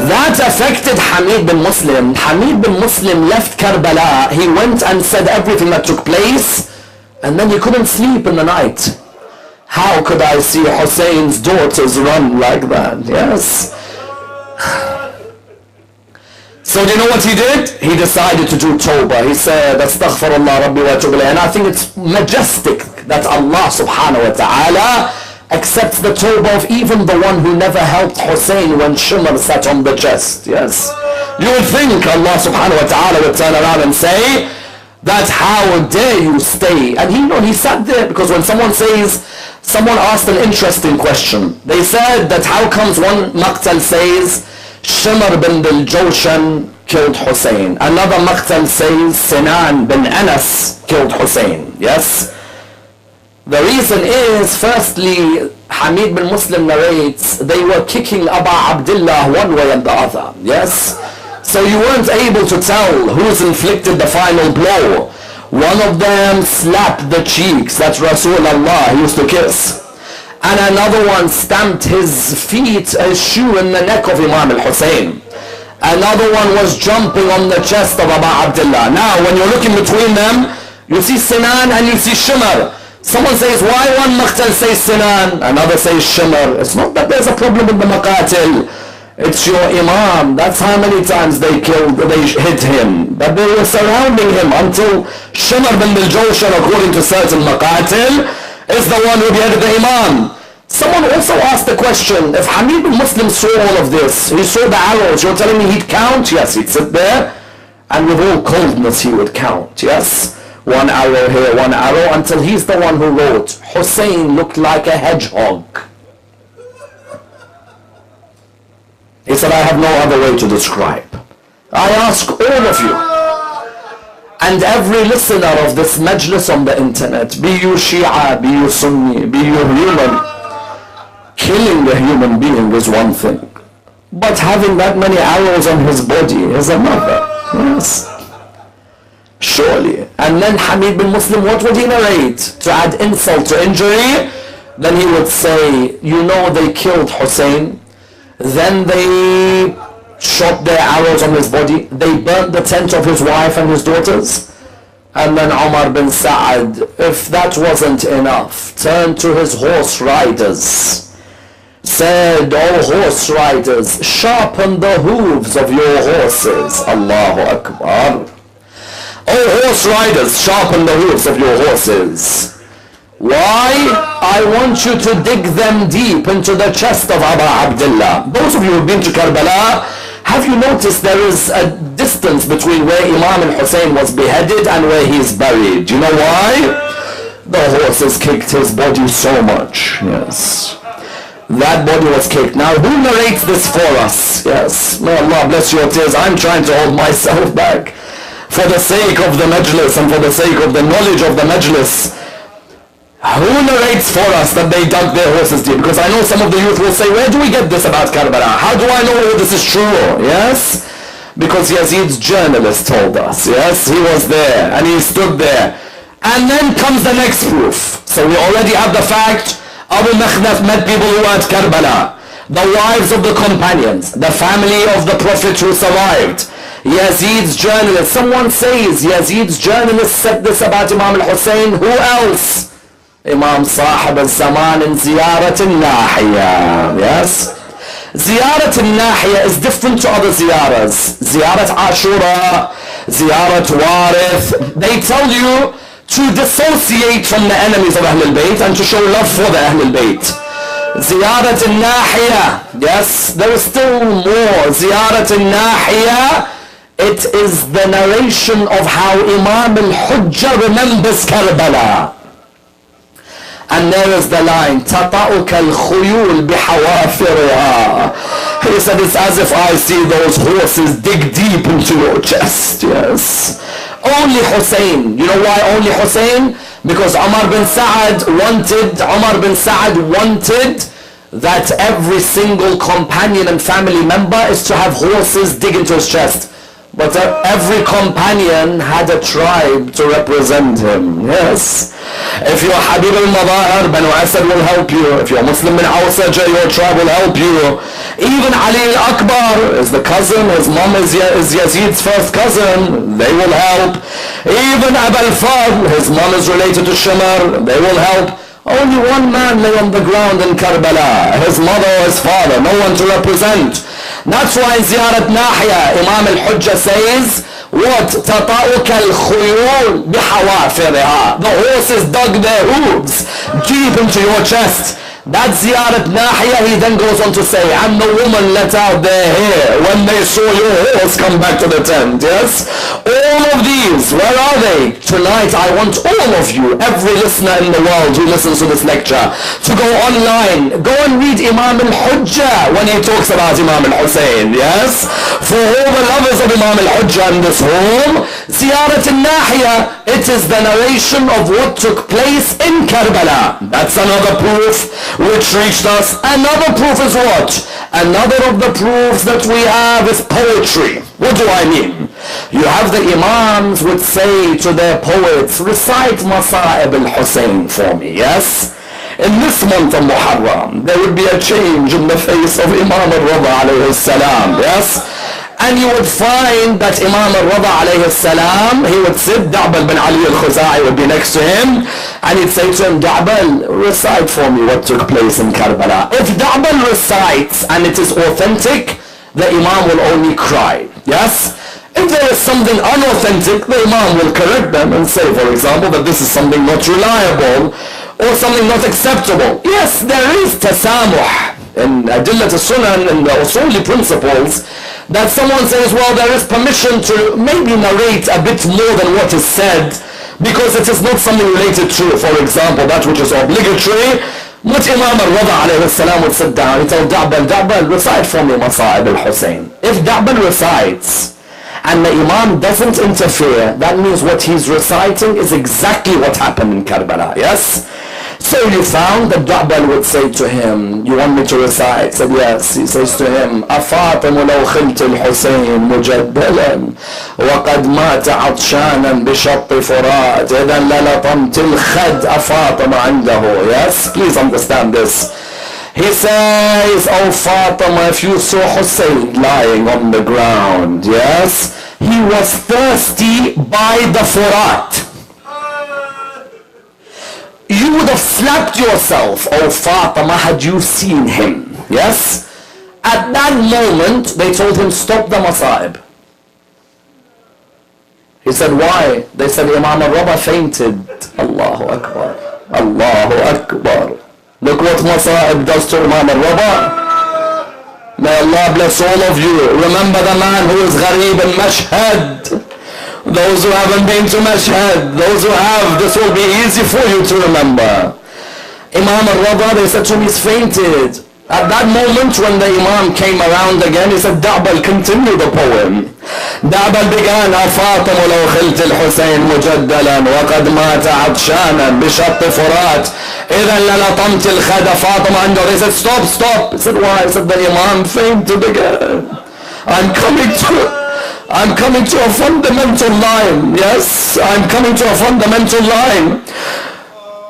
That affected Hamid bin Muslim. Hamid bin Muslim left Karbala. He went and said everything that took place, and then he couldn't sleep in the night. How could I see Hussein's daughters run like that? Yes. So do you know what he did? He decided to do tawbah. He said, Astaghfirullah Rabbi wa atubu ilayh. And I think it's majestic that Allah subhanahu wa ta'ala accepts the tawbah of even the one who never helped Hussein when Shimr sat on the chest. Yes. You would think Allah subhanahu wa ta'ala would turn around and say that how dare you stay? And he sat there because when someone asked an interesting question. They said that how comes one maqtal says Shimr bin Jawshan killed Hussein. Another maqtal says Sinan bin Anas killed Hussein. Yes? The reason is, firstly, Hamid bin Muslim narrates, they were kicking Abu Abdullah one way and the other. Yes? So you weren't able to tell who's inflicted the final blow. One of them slapped the cheeks. That's Rasulullah. He used to kiss. And another one stamped his feet, his shoe in the neck of Imam al-Hussein. Another one was jumping on the chest of Abu Abdullah. Now, when you're looking between them, you see Sinan and you see Shimr. Someone says, why one maqtal says Sinan, another says Shimr? It's not that there's a problem with the maqatil. It's your Imam. That's how many times they hit him. But they were surrounding him until Shimr bin Jawshan, according to certain maqatil, is the one who beheaded the Imam. Someone also asked the question, if Hamid bin Muslim saw all of this, he saw the arrows, you're telling me he'd count? Yes, he'd sit there, and with all coldness he would count. Yes, one arrow here, one arrow, until he's the one who wrote, Hussein looked like a hedgehog. He said, I have no other way to describe. I ask all of you, and every listener of this majlis on the internet, be you Shia, be you Sunni, be you human, killing a human being is one thing, but having that many arrows on his body is another. Yes. Surely. And then Hamid bin Muslim, what would he narrate? To add insult to injury, then he would say, you know, they killed Hussein, then they shot their arrows on his body, they burnt the tent of his wife and his daughters. And then Umar bin Sa'ad, if that wasn't enough, turned to his horse riders, said, oh horse riders, sharpen the hooves of your horses. Allahu Akbar. Oh horse riders, sharpen the hooves of your horses. Why? I want you to dig them deep into the chest of Abu Abdullah. Those of you who've been to Karbala, have you noticed there is a distance between where Imam al-Hussein was beheaded and where he's buried? Do you know why? The horses kicked his body so much. Yes. That body was kicked. Now who narrates this for us? Yes. May Allah bless your tears. I'm trying to hold myself back. For the sake of the majlis and for the sake of the knowledge of the majlis. Who narrates for us that they dug their horses deep? Because I know some of the youth will say, where do we get this about Karbala? How do I know this is true? Yes? Because Yazid's journalist told us. Yes? He was there and he stood there. And then comes the next proof. So we already have the fact Abu Makhnaf met people who were at Karbala. The wives of the companions. The family of the Prophet who survived. Yazid's journalist. Someone says Yazid's journalist said this about Imam al-Hussein. Who else? Imam Sahib al-Zaman in Ziyarat al-Nahiya. Yes? Ziyarat al-Nahiya is different to other ziyaras. Ziyarat Ashura, Ziyarat Warith, they tell you to dissociate from the enemies of Ahlul Bayt and to show love for the Ahlul Bayt. Ziyarat al-Nahiya, yes, there is still more. Ziyarat al-Nahiya, it is the narration of how Imam al-Hujjah remembers Karbala. And there is the line, تَطَأُكَ الْخُيُولِ بِحَوَافِرِهَا. He said, it's as if I see those horses dig deep into your chest. Yes. Only Hussein. You know why only Hussein? Because Umar bin Sa'ad wanted that every single companion and family member is to have horses dig into his chest. But every companion had a tribe to represent him. Yes. If you're Habib al-Madahir, Banu Asad will help you. If you're Muslim bin Awsaja, your tribe will help you. Even Ali al-Akbar is the cousin. His mom is Yazid's first cousin. They will help. Even Abu al-Fadl, his mom is related to Shamar. They will help. Only one man lay on the ground in Karbala. His mother or his father. No one to represent. That's why in Ziyarat Nahiya, Imam al-Hujjah says, what? تَطَأُكَ الْخُيُولِ بِحَوَافِرِهَا. The horses dug their hooves deep into your chest. That Ziyarat Nahiya, he then goes on to say, and the woman let out their hair when they saw your horse come back to the tent. Yes? All of these, where are they? Tonight I want all of you, every listener in the world who listens to this lecture, to go online. Go and read Imam al-Hujjah when he talks about Imam al-Hussein. Yes? For all the lovers of Imam al-Hujjah in this room, Ziyarat al-Nahiya, it is the narration of what took place in Karbala. That's another proof which reached us. Another proof is what? Another of the proofs that we have is poetry. What do I mean? You have the Imams would say to their poets, recite Masa'ib al-Hussein for me, yes? In this month of Muharram, there would be a change in the face of Imam al-Rada alayhi salam, yes? And you would find that Imam al-Rada alayhi salam, he would sit, Da'bal bin Ali al-Khuzai would be next to him, and he'd say to him, Da'bal, recite for me what took place in Karbala. If Da'bal recites and it is authentic, the Imam will only cry. Yes? If there is something unauthentic, the Imam will correct them and say, for example, that this is something not reliable or something not acceptable. Yes, there is tasamuh in Adillat al-Sunan and the Usuli principles, that someone says, well, there is permission to maybe narrate a bit more than what is said because it is not something related to, for example, that which is obligatory. But Imam al-Rada alayhi salam would sit down, he told Da'bal, recite for me Masa'ib al-Hussein. If Da'bal recites and the Imam doesn't interfere, that means what he's reciting is exactly what happened in Karbala, yes? So you found that Da'bal would say to him, you want me to recite? He said, yes. He says to him, أَفَاطِمُ لَوْ خِلْتِ الْحُسَيْنِ مُجَدَّلًا وَقَدْ مَاتَ عَطْشَانًا بِشَطِّ فُرَاتٍ إِذًا لَلَطَمْتِ الْخَدْ أَفَاطِمَ عِنْدَهُ. Yes, please understand this. He says, oh Fatima, if you saw Hussein lying on the ground, yes, he was thirsty by the Furat. You would have slapped yourself, oh Fatima, had you seen him. Yes? At that moment, they told him, stop the Masa'ib. He said, why? They said, Imam al-Rada fainted. Allahu Akbar. Allahu Akbar. Look what Masa'ib does to Imam al-Rada. May Allah bless all of you. Remember the man who is Gharib in Mashhad. Those who haven't been to Mashhad, those who have, this will be easy for you to remember. Imam al-Rada, they said to him, he's fainted. At that moment when the Imam came around again, he said, Da'bal, continue the poem. Da'bal began, أَفَاطِمُ لَوْ خِلْتِ الْحُسَيْنِ مُجَدَّلًا وَقَدْ مَاتَ عَطْشَانًا بِشَطِّ فُرَاتٍ إِذًا لَلَطَمْتِ الْخَدَ فَاطِمَ عِنْدَهُ. They said, stop, stop. He said, why? He said, the Imam fainted again. I'm coming to a fundamental line. Yes, I'm coming to a fundamental line.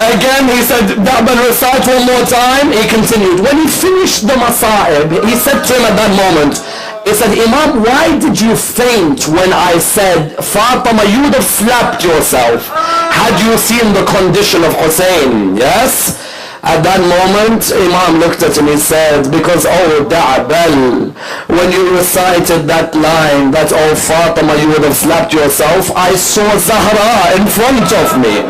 Again, he said, Da'bal, recite one more time. He continued. When he finished the Masa'ib, he said to him at that moment, he said, Imam, why did you faint when I said, Fatima, you would have slapped yourself Had you seen the condition of Hussein? Yes? At that moment, Imam looked at him, he said, because, oh, Da'bal, when you recited that line, that, oh, Fatima, you would have slapped yourself, I saw Zahra in front of me.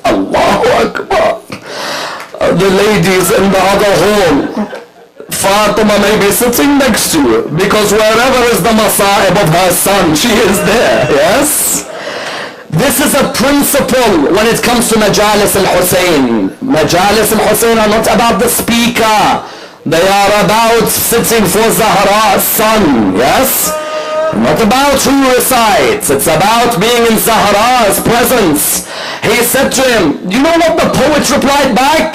Allahu Akbar. The ladies in the other hall, Fatima may be sitting next to you, because wherever is the masa'ib of her son, she is there, yes? This is a principle when it comes to Majalis al-Hussein. Majalis al-Hussein are not about the speaker. They are about sitting for Zahra's son, yes? Not about who recites. It's about being in Zahra's presence. He said to him, you know what the poet replied back?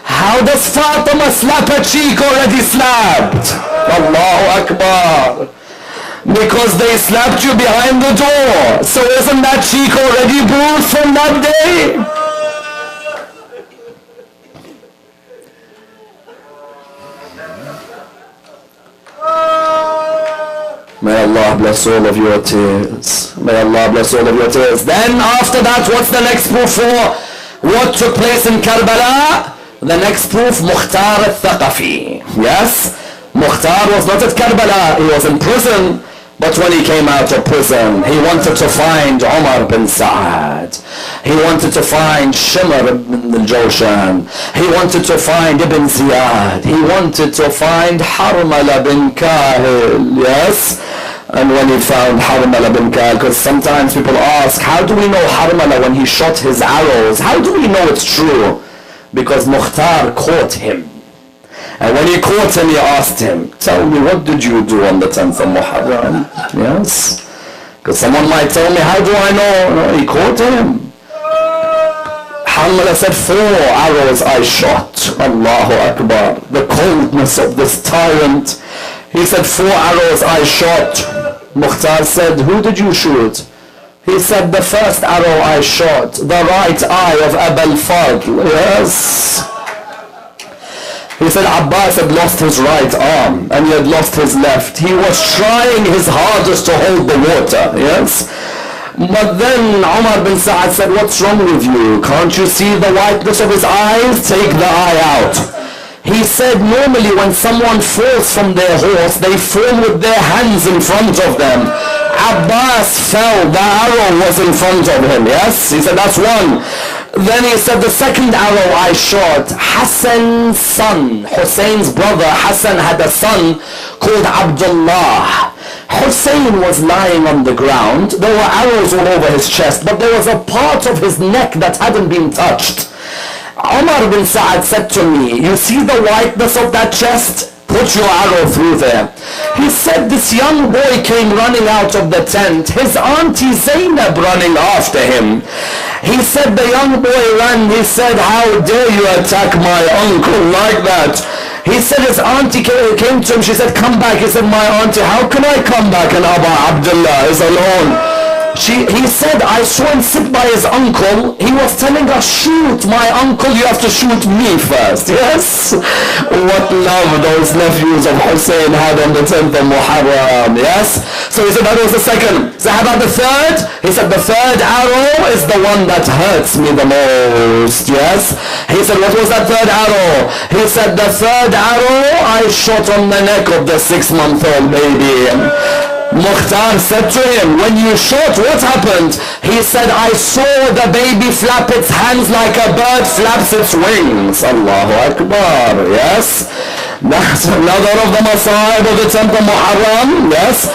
How does Fatima slap a cheek already slapped? Allahu Akbar. Because they slapped you behind the door. So isn't that cheek already bruised from that day? May Allah bless all of your tears. May Allah bless all of your tears. Then after that, what's the next proof for what took place in Karbala? The next proof, Mukhtar al-Thaqafi. Yes? Mukhtar was not at Karbala. He was in prison. But when he came out of prison, he wanted to find Umar bin Sa'ad. He wanted to find Shimr ibn al-Jawshan. He wanted to find Ibn Ziyad. He wanted to find Harmala bin Kahil. Yes? And when he found Harmala bin Kahil, because sometimes people ask, how do we know Harmala when he shot his arrows? How do we know it's true? Because Mukhtar caught him. And when he caught him, he asked him, tell me, what did you do on the 10th of Muharram? Yes? Because someone might tell me, how do I know? No, he caught him. Harmala said, 4 arrows I shot. Allahu Akbar. The coldness of this tyrant. He said, 4 arrows I shot. Mukhtar said, who did you shoot? He said, the first arrow I shot, the right eye of Abul Fadl. Yes? He said Abbas had lost his right arm and he had lost his left. He was trying his hardest to hold the water, yes? But then Umar bin Sa'ad said, what's wrong with you? Can't you see the whiteness of his eyes? Take the eye out. He said normally when someone falls from their horse, they fall with their hands in front of them. Abbas fell, the arrow was in front of him, yes? He said, that's one. Then he said, the second arrow I shot, Hassan's son, Hussein's brother, Hassan had a son called Abdullah. Hussein was lying on the ground. There were arrows all over his chest, but there was a part of his neck that hadn't been touched. Umar bin Sa'ad said to me, you see the whiteness of that chest? Put your arrow through there. He said this young boy came running out of the tent, his auntie Zainab running after him. He said the young boy ran, he said, how dare you attack my uncle like that? He said his auntie came to him, she said, come back. He said, my auntie, how can I come back and Aba Abdullah is alone? He said, I saw him sit by his uncle. He was telling us, shoot my uncle, you have to shoot me first. Yes? What love those nephews of Hussein had on the 10th of Muharram. Yes? So he said that was the second. So how about the third? He said the third arrow is the one that hurts me the most. Yes? He said, what was that third arrow? He said, the third arrow I shot on the neck of the 6-month-old baby. Mukhtar said to him, when you shot, what happened? He said, I saw the baby flap its hands like a bird flaps its wings. Allahu Akbar. Yes? That's another of the masa'ib of the 10th of Muharram. Yes?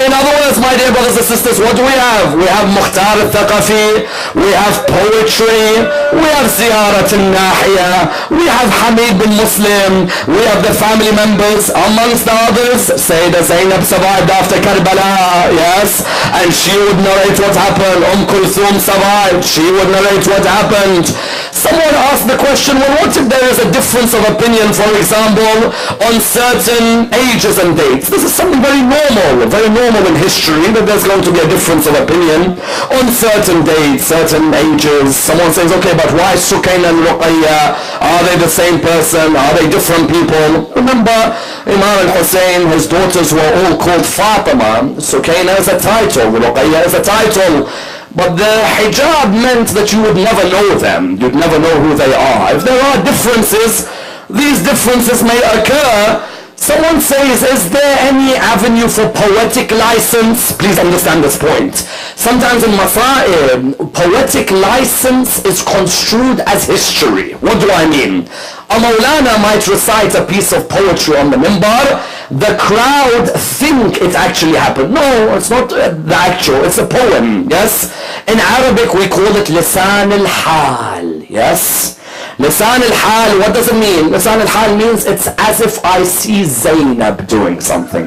In other words, my dear brothers and sisters, what do we have? We have Mukhtar al-Thaqafi, we have poetry, we have Ziyarat al-Nahiya, we have Hamid bin Muslim, we have the family members, amongst the others. Sayyidah Zainab survived after Karbala, yes, and she would narrate what happened. Kulthum survived, she would narrate what happened. Someone asked the question, well, what if there is a difference of opinion, for example, on certain ages and dates? This is something very normal in history, that there's going to be a difference of opinion on certain dates, certain ages. Someone says, okay, but why Sukaina and Ruqayya? Are they the same person? Are they different people? Remember, Imam al-Hussein, his daughters were all called Fatima. Sukaina is a title, Ruqayya is a title. But the hijab meant that you would never know them. You'd never know who they are. If there are differences, these differences may occur. Someone says, is there any avenue for poetic license? Please understand this point. Sometimes in Masa'ib, poetic license is construed as history. What do I mean? A Maulana might recite a piece of poetry on the minbar. The crowd think it actually happened. No, it's not the actual, it's a poem, yes? In Arabic we call it lisan al-hal, yes? Lisan al-hal, what does it mean? Lisan al-hal means it's as if I see Zainab doing something.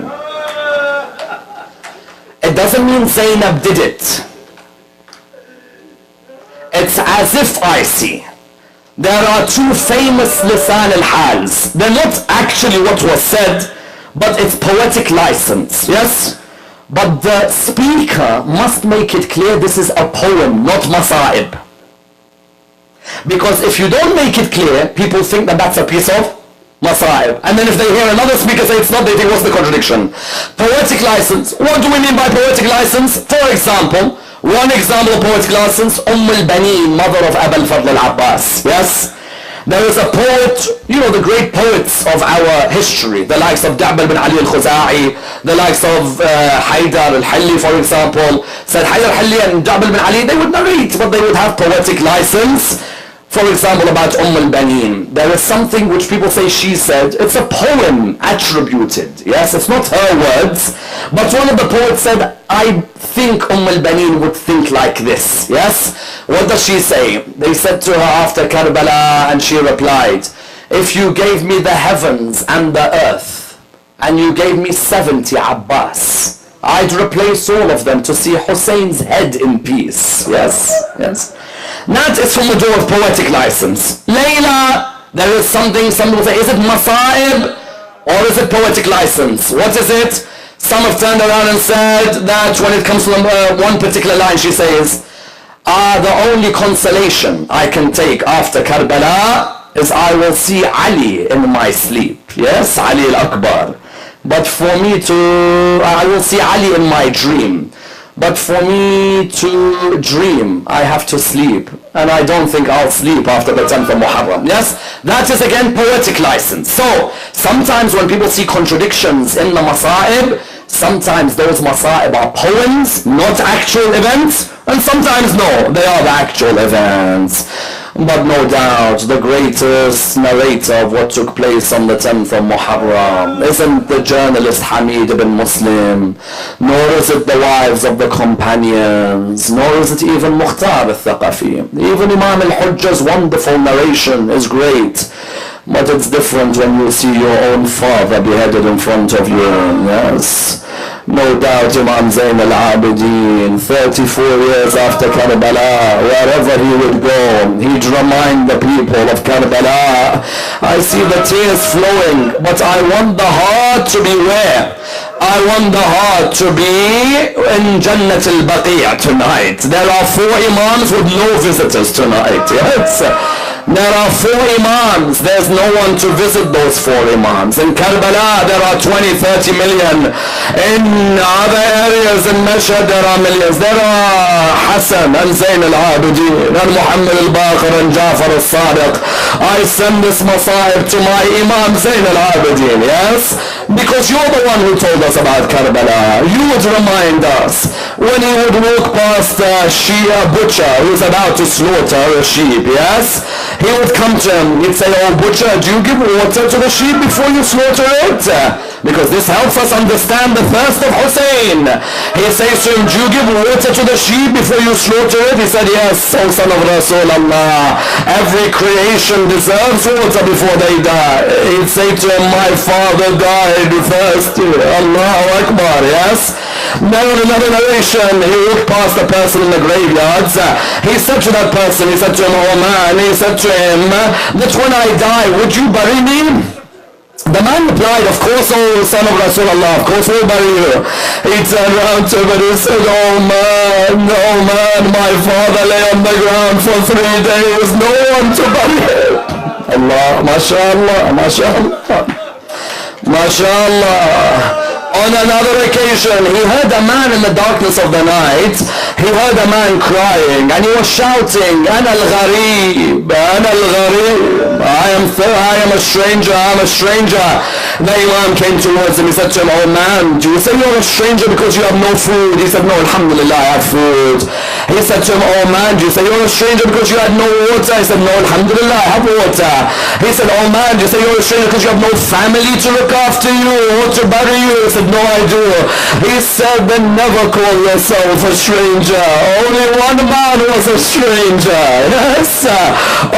It doesn't mean Zainab did it. It's as if I see. There are two famous lisan al-hals. They're not actually what was said, but it's poetic license, yes? But the speaker must make it clear this is a poem, not masa'ib. Because if you don't make it clear, people think that that's a piece of masa'ib. And then if they hear another speaker say it's not, they think, what's the contradiction? Poetic license. What do we mean by poetic license? For example, one example of poetic license, al-Baneen, mother of Abu al-Fadl al-Abbas, yes? There is a poet, you know, the great poets of our history, the likes of Ja'bal bin Ali al-Khuza'i, the likes of Haydar al-Halli, for example. Said Haydar al-Halli and Ja'bal bin Ali, they would narrate, but they would have poetic license. For example, about al-Baneen. There is something which people say she said. It's a poem attributed. Yes, it's not her words. But one of the poets said, I think al-Baneen would think like this. Yes? What does she say? They said to her after Karbala, and she replied, if you gave me the heavens and the earth, and you gave me 70 Abbas, I'd replace all of them to see Hussein's head in peace. Yes? Yes? That is from the door of poetic license. Layla, there is something, some people say, is it masa'ib or is it poetic license? What is it? Some have turned around and said that when it comes to one particular line, she says, the only consolation I can take after Karbala is I will see Ali in my sleep. Yes, Ali al-Akbar. But for me to, I will see Ali in my dream. But for me to dream, I have to sleep. And I don't think I'll sleep after the 10th of Muharram. Yes? That is again poetic license. So, sometimes when people see contradictions in the masa'ib, sometimes those masa'ib are poems, not actual events. And sometimes no, they are the actual events. But no doubt, the greatest narrator of what took place on the 10th of Muharram isn't the journalist Hamid ibn Muslim, nor is it the wives of the companions, nor is it even Mukhtar al-Thaqafi. Even Imam al-Hujjah's wonderful narration is great. But it's different when you see your own father beheaded in front of you. Yes. No doubt Imam Zayn al-Abidin, 34 years after Karbala, wherever he would go, he'd remind the people of Karbala. I see the tears flowing, but I want the heart to be where? I want the heart to be in Jannat al-Baqiyah tonight. There are 4 imams with no visitors tonight. Yes. There are 4 imams. There's no one to visit those 4 imams. In Karbala, there are 20-30 million. In other areas in Mashhad, there are millions. There are Hassan and Zayn al-Abidin and Muhammad al-Baqir and Jafar al-Sadiq. I send this masa'ib to my Imam Zayn al-Abidin, yes? Because you're the one who told us about Karbala. You would remind us when he would walk past a Shia butcher who's about to slaughter a sheep, yes? He would come to him, he'd say, oh butcher, do you give water to the sheep before you slaughter it? Because this helps us understand the thirst of Hussein. He says to him, do you give water to the sheep before you slaughter it? He said, yes, O son of Rasulullah. Every creation deserves water before they die. He'd say to him, my father died thirsty. Allahu Akbar, yes? Now in another narration, he walked past a person in the graveyards. He said to that person, he said to him, oh man, he said to him, that when I die, would you bury me? The man replied, of course, oh son of Rasulullah, of course we'll bury you. He turned around to him and he said, oh man, my father lay on the ground for 3 days, no one to bury him. Allah, mashallah, mashallah, mashallah. On another occasion, he heard a man in the darkness of the night. He heard a man crying and he was shouting, "Ana al-gharib, ana al-gharib. I am a stranger, I'm a stranger." The Imam came towards him. He said to him, "Oh man, do you say you're a stranger because you have no food?" He said, "No, alhamdulillah, I have food." He said to him, "Oh man, do you say you're a stranger because you had no water?" He said, "No, alhamdulillah, I have water." He said, "Oh man, do you say you're a stranger because you have no family to look after you or to bury you?" He said, "No, I do." He said, "Then never call yourself a stranger. Only one man was a stranger." Yes,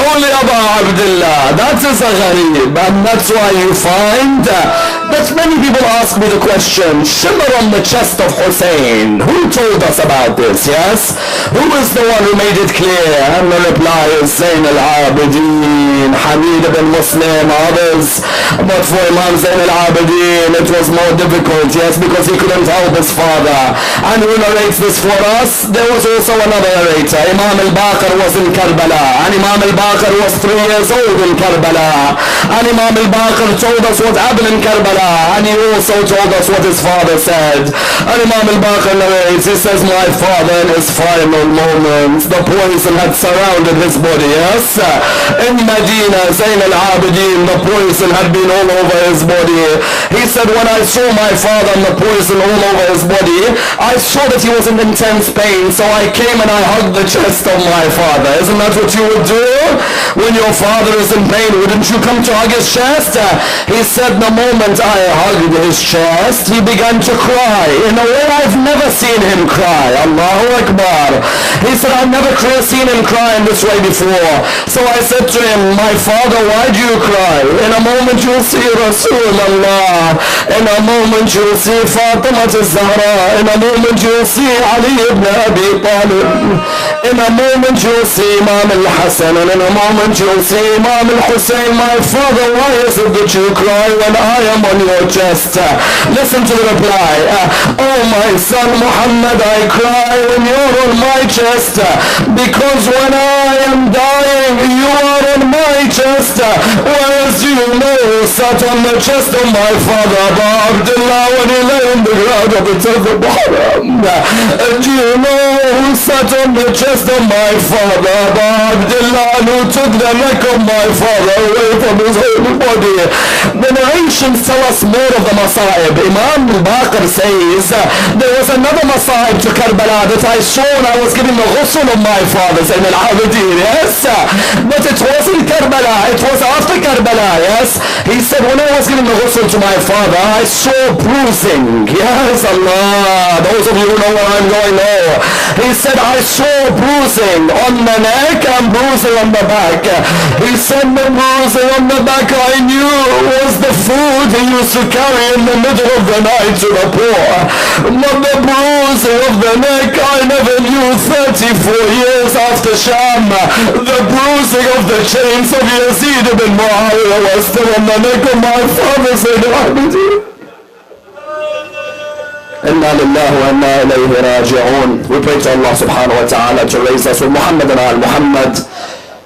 only Abu Abdullah. That is a gharib. And that's why you find that many people ask me the question, shimmer on the chest of Hussein. Who told us about this? Yes? Who is the one who made it clear? And the reply is Zayn al-Abidin, Hamid ibn Muslim, others. But for Imam Zayn al-Abidin, it was more difficult, yes, because he couldn't help his father. And who narrates this for us? There was also another narrator. Imam al-Baqir was in Karbala, and Imam al-Baqir was 3 years old in Karbala. And Imam al-Baqir told us what happened in Karbala, and he also told us what his father said. And Imam al-Baqir narrates, he says, "My father in his final moments, the poison had surrounded his body." Yes, in Medina, Zayn al-Abidin, the poison had been all over his body. He said, "When I saw my father and the poison all over his body, I saw that he was in intense pain, so I came and I hugged the chest of my father." Isn't that what you would do? When your father is in pain, wouldn't you come to hug his chest? He said, "The moment I hugged his chest, he began to cry in a way I've never seen him cry." Allahu Akbar. He said, "I've never seen him cry in this way before." So I said to him, "My father, why do you cry? In a moment you'll see Rasulullah. In a moment you'll see Fatima al-Zahra. In a moment you'll see Ali ibn Abi Talib. In a moment you'll see Imam al-Hassan. And in a moment you'll see Imam al-Hussein. My father, why is it that you cry when I am on your chest?" Listen to the reply. "Oh my son Muhammad, I cry when you're on my chest, because when I am dying, you are on my chest. Whereas you know sat on the chest of my father Abu Abdullah when he lay in the ground of the 10th of Muharram. Do you know who sat on the chest of my father Abu Abdullah and who took the neck of my father away from his whole body?" The narrations tell us more of the Masa'ib. Imam al-Baqir says, "There was another Masa'ib to Karbala that I saw when I was giving the ghusl of my father, Zayn al-Abidin." Yes, but it wasn't Karbala, it was after Karbala. Yes, he said, "When I was giving the ghusl to my father, I saw bruising." Yes, Allah, those of you who know where I'm going know. He said, "I saw bruising on the neck and bruising on the back." He said, "The bruising on the back I knew was the food he used to carry in the middle of the night to the poor. But the bruising of the neck I never knew 34 years after Sham. The bruising of the chains of Yazid ibn Muharram was still on the neck of my father, Sayed Ammar. Inna lillahi wa inna ilayhi raji'un. We pray to Allah subhanahu wa ta'ala to raise us with Muhammad and al-Muhammad.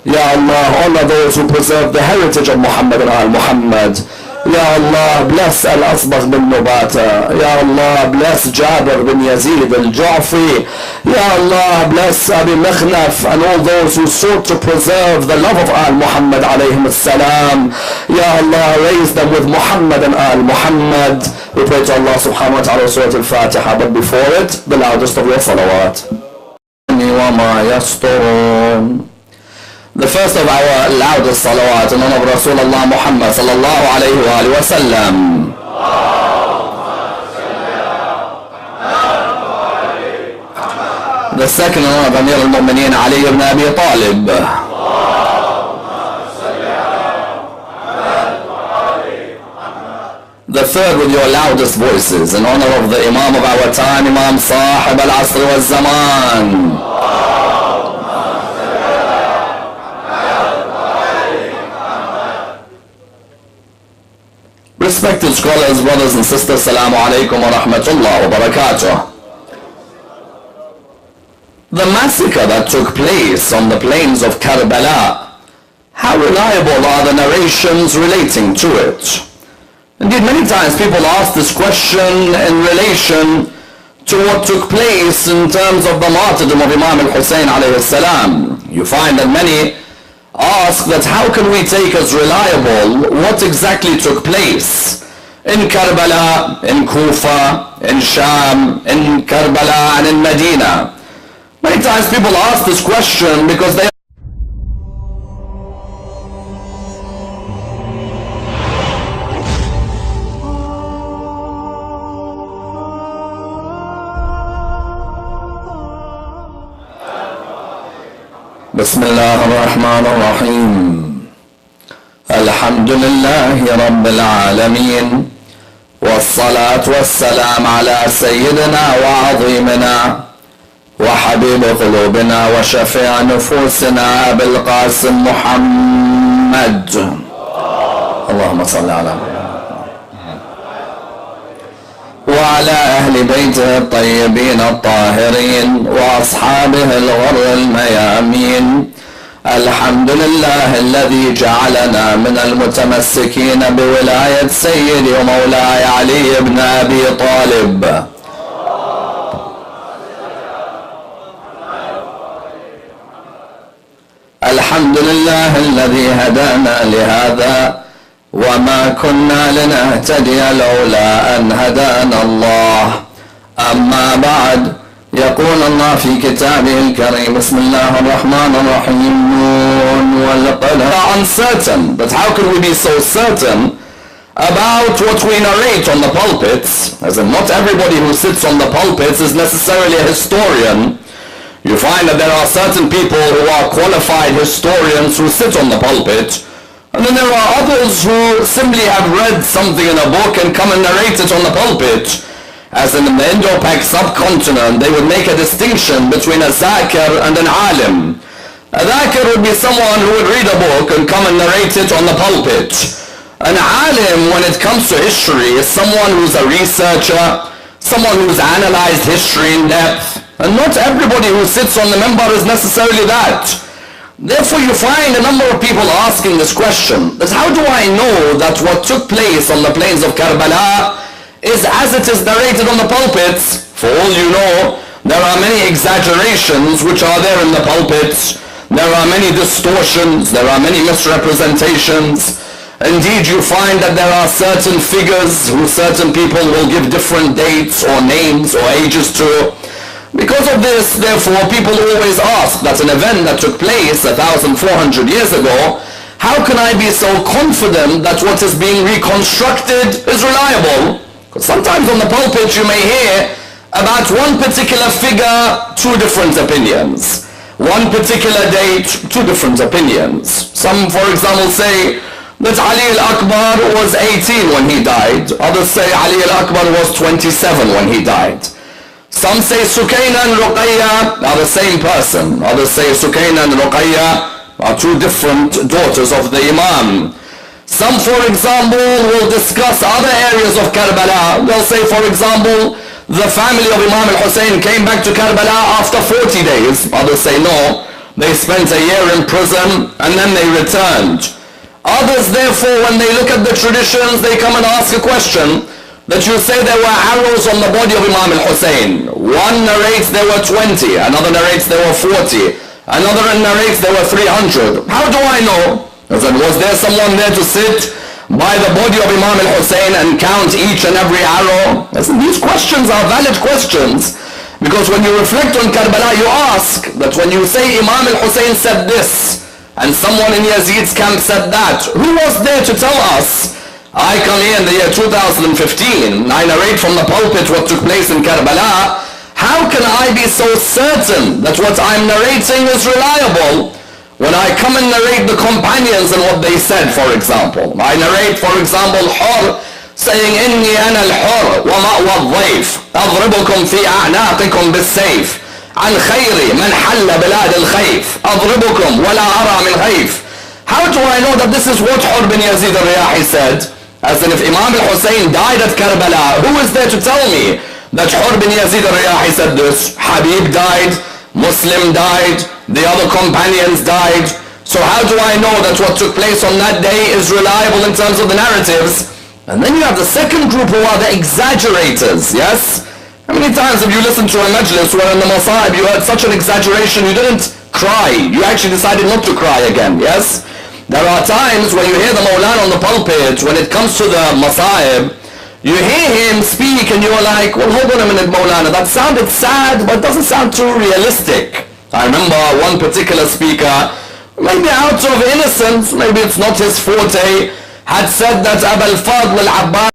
Ya Allah, honor those who preserve the heritage of Muhammad and al-Muhammad. Ya Allah, bless Al-Asbagh bin Nubata. Ya Allah, bless Jabir bin Yazid al-Ju'fi. Ya Allah, bless Abi Mikhnaf and all those who sought to preserve the love of Al-Muhammad alayhim as-salam. Ya Allah, raise them with Muhammad and Al-Muhammad. We pray to Allah subhanahu wa ta'ala Surah Al-Fatiha, but before it, the loudest of your salawat. The first of our loudest salawat in honor of Rasulullah Muhammad sallallahu alayhi wa sallam. The second in honor of Amir al-Mu'mineen Ali ibn Abi Talib. The third with your loudest voices in honor of the Imam of our time, Imam Sahib al-Asr wal-Zaman. Respected scholars, brothers and sisters, Assalamu alaikum wa rahmatullah wa barakatuh. The massacre that took place on the plains of Karbala, how reliable are the narrations relating to it? Indeed, many times people ask this question in relation to what took place in terms of the martyrdom of Imam al-Hussein alayhi salam. You find that many ask that how can we take as reliable what exactly took place in Karbala, in Kufa, in Sham, in Karbala and in Medina. Many times people ask this question because they بسم الله الرحمن الرحيم الحمد لله رب العالمين والصلاة والسلام على سيدنا وعظيمنا وحبيب قلوبنا وشفيع نفوسنا أبي القاسم محمد اللهم صل على محمد وعلى أهل بيته الطيبين الطاهرين وأصحابه الغر الميامين. الحمد لله الذي جعلنا من المتمسكين بولاية سيدي ومولاي علي بن أبي طالب. الحمد لله الذي هدانا لهذا وما كنا لنهتدي لولا أن هدانا الله. أما بعد، يقول الله في كتابه الكريم بسم الله الرحمن الرحيم نون والقلم. Uncertain, but how can we be so certain about what we narrate on the pulpits, as in not everybody who sits on the pulpits is necessarily a historian. You find that there are certain people who are qualified historians who sit on the pulpit, and then there are others who simply have read something in a book and come and narrate it on the pulpit. As in the Indo-Pak subcontinent, they would make a distinction between a zakir and an alim. A zakir would be someone who would read a book and come and narrate it on the pulpit. An alim, when it comes to history, is someone who's a researcher, someone who's analyzed history in depth, and not everybody who sits on the minbar is necessarily that. Therefore, you find a number of people asking this question, that how do I know that what took place on the plains of Karbala is as it is narrated on the pulpits? For all you know, there are many exaggerations which are there in the pulpits. There are many distortions, there are many misrepresentations. Indeed, you find that there are certain figures who certain people will give different dates or names or ages to. Because of this, therefore, people always ask that an event that took place 1,400 years ago, how can I be so confident that what is being reconstructed is reliable? Because sometimes on the pulpit you may hear about one particular figure, two different opinions. One particular date, two different opinions. Some, for example, say that Ali al-Akbar was 18 when he died. Others say Ali al-Akbar was 27 when he died. Some say Sukayna and Ruqayya are the same person. Others say Sukayna and Ruqayya are two different daughters of the Imam. Some, for example, will discuss other areas of Karbala. They'll say, for example, the family of Imam al-Hussein came back to Karbala after 40 days. Others say no, they spent a year in prison and then they returned. Others, therefore, when they look at the traditions, they come and ask a question. That you say there were arrows on the body of Imam al-Hussein. One narrates there were 20, another narrates there were 40, another narrates there were 300. How do I know? Was there someone there to sit by the body of Imam al-Hussein and count each and every arrow? These questions are valid questions, because when you reflect on Karbala, you ask that when you say Imam al-Hussein said this, and someone in Yazid's camp said that, who was there to tell us? I come here in the year 2015, I narrate from the pulpit what took place in Karbala. How can I be so certain that what I'm narrating is reliable? When I come and narrate the companions and what they said, for example. I narrate, for example, Hur saying, إِنِّي أَنَا الْحُرْ وَمَأْوَى الضَّيْفِ أَضْرِبُكُمْ فِي أَعْنَاقِكُمْ بِالسَّيْفِ عَنْ خَيْرِ مَنْ حَلَّ بِلَادِ الْخَيْفِ أَضْرِبُكُمْ وَلَا أَرَى مِنْ خَيْفِ. How do I know that this is what Hur bin Yazid al-Riyahi said? As in, if Imam al-Hussein died at Karbala, who is there to tell me that Hur bin Yazid al-Riyahi said this? Habib died, Muslim died, the other companions died. So how do I know that what took place on that day is reliable in terms of the narratives? And then you have the second group who are the exaggerators, yes? How many times have you listened to a majlis where in the Masa'ib you heard such an exaggeration you didn't cry, you actually decided not to cry again, yes? There are times when you hear the Mawlana on the pulpit, when it comes to the Masa'ib, you hear him speak and you're like, well, hold on a minute, Mawlana, that sounded sad, but it doesn't sound too realistic. I remember one particular speaker, maybe out of innocence, maybe it's not his forte, had said that Abul Fadl al-Abbas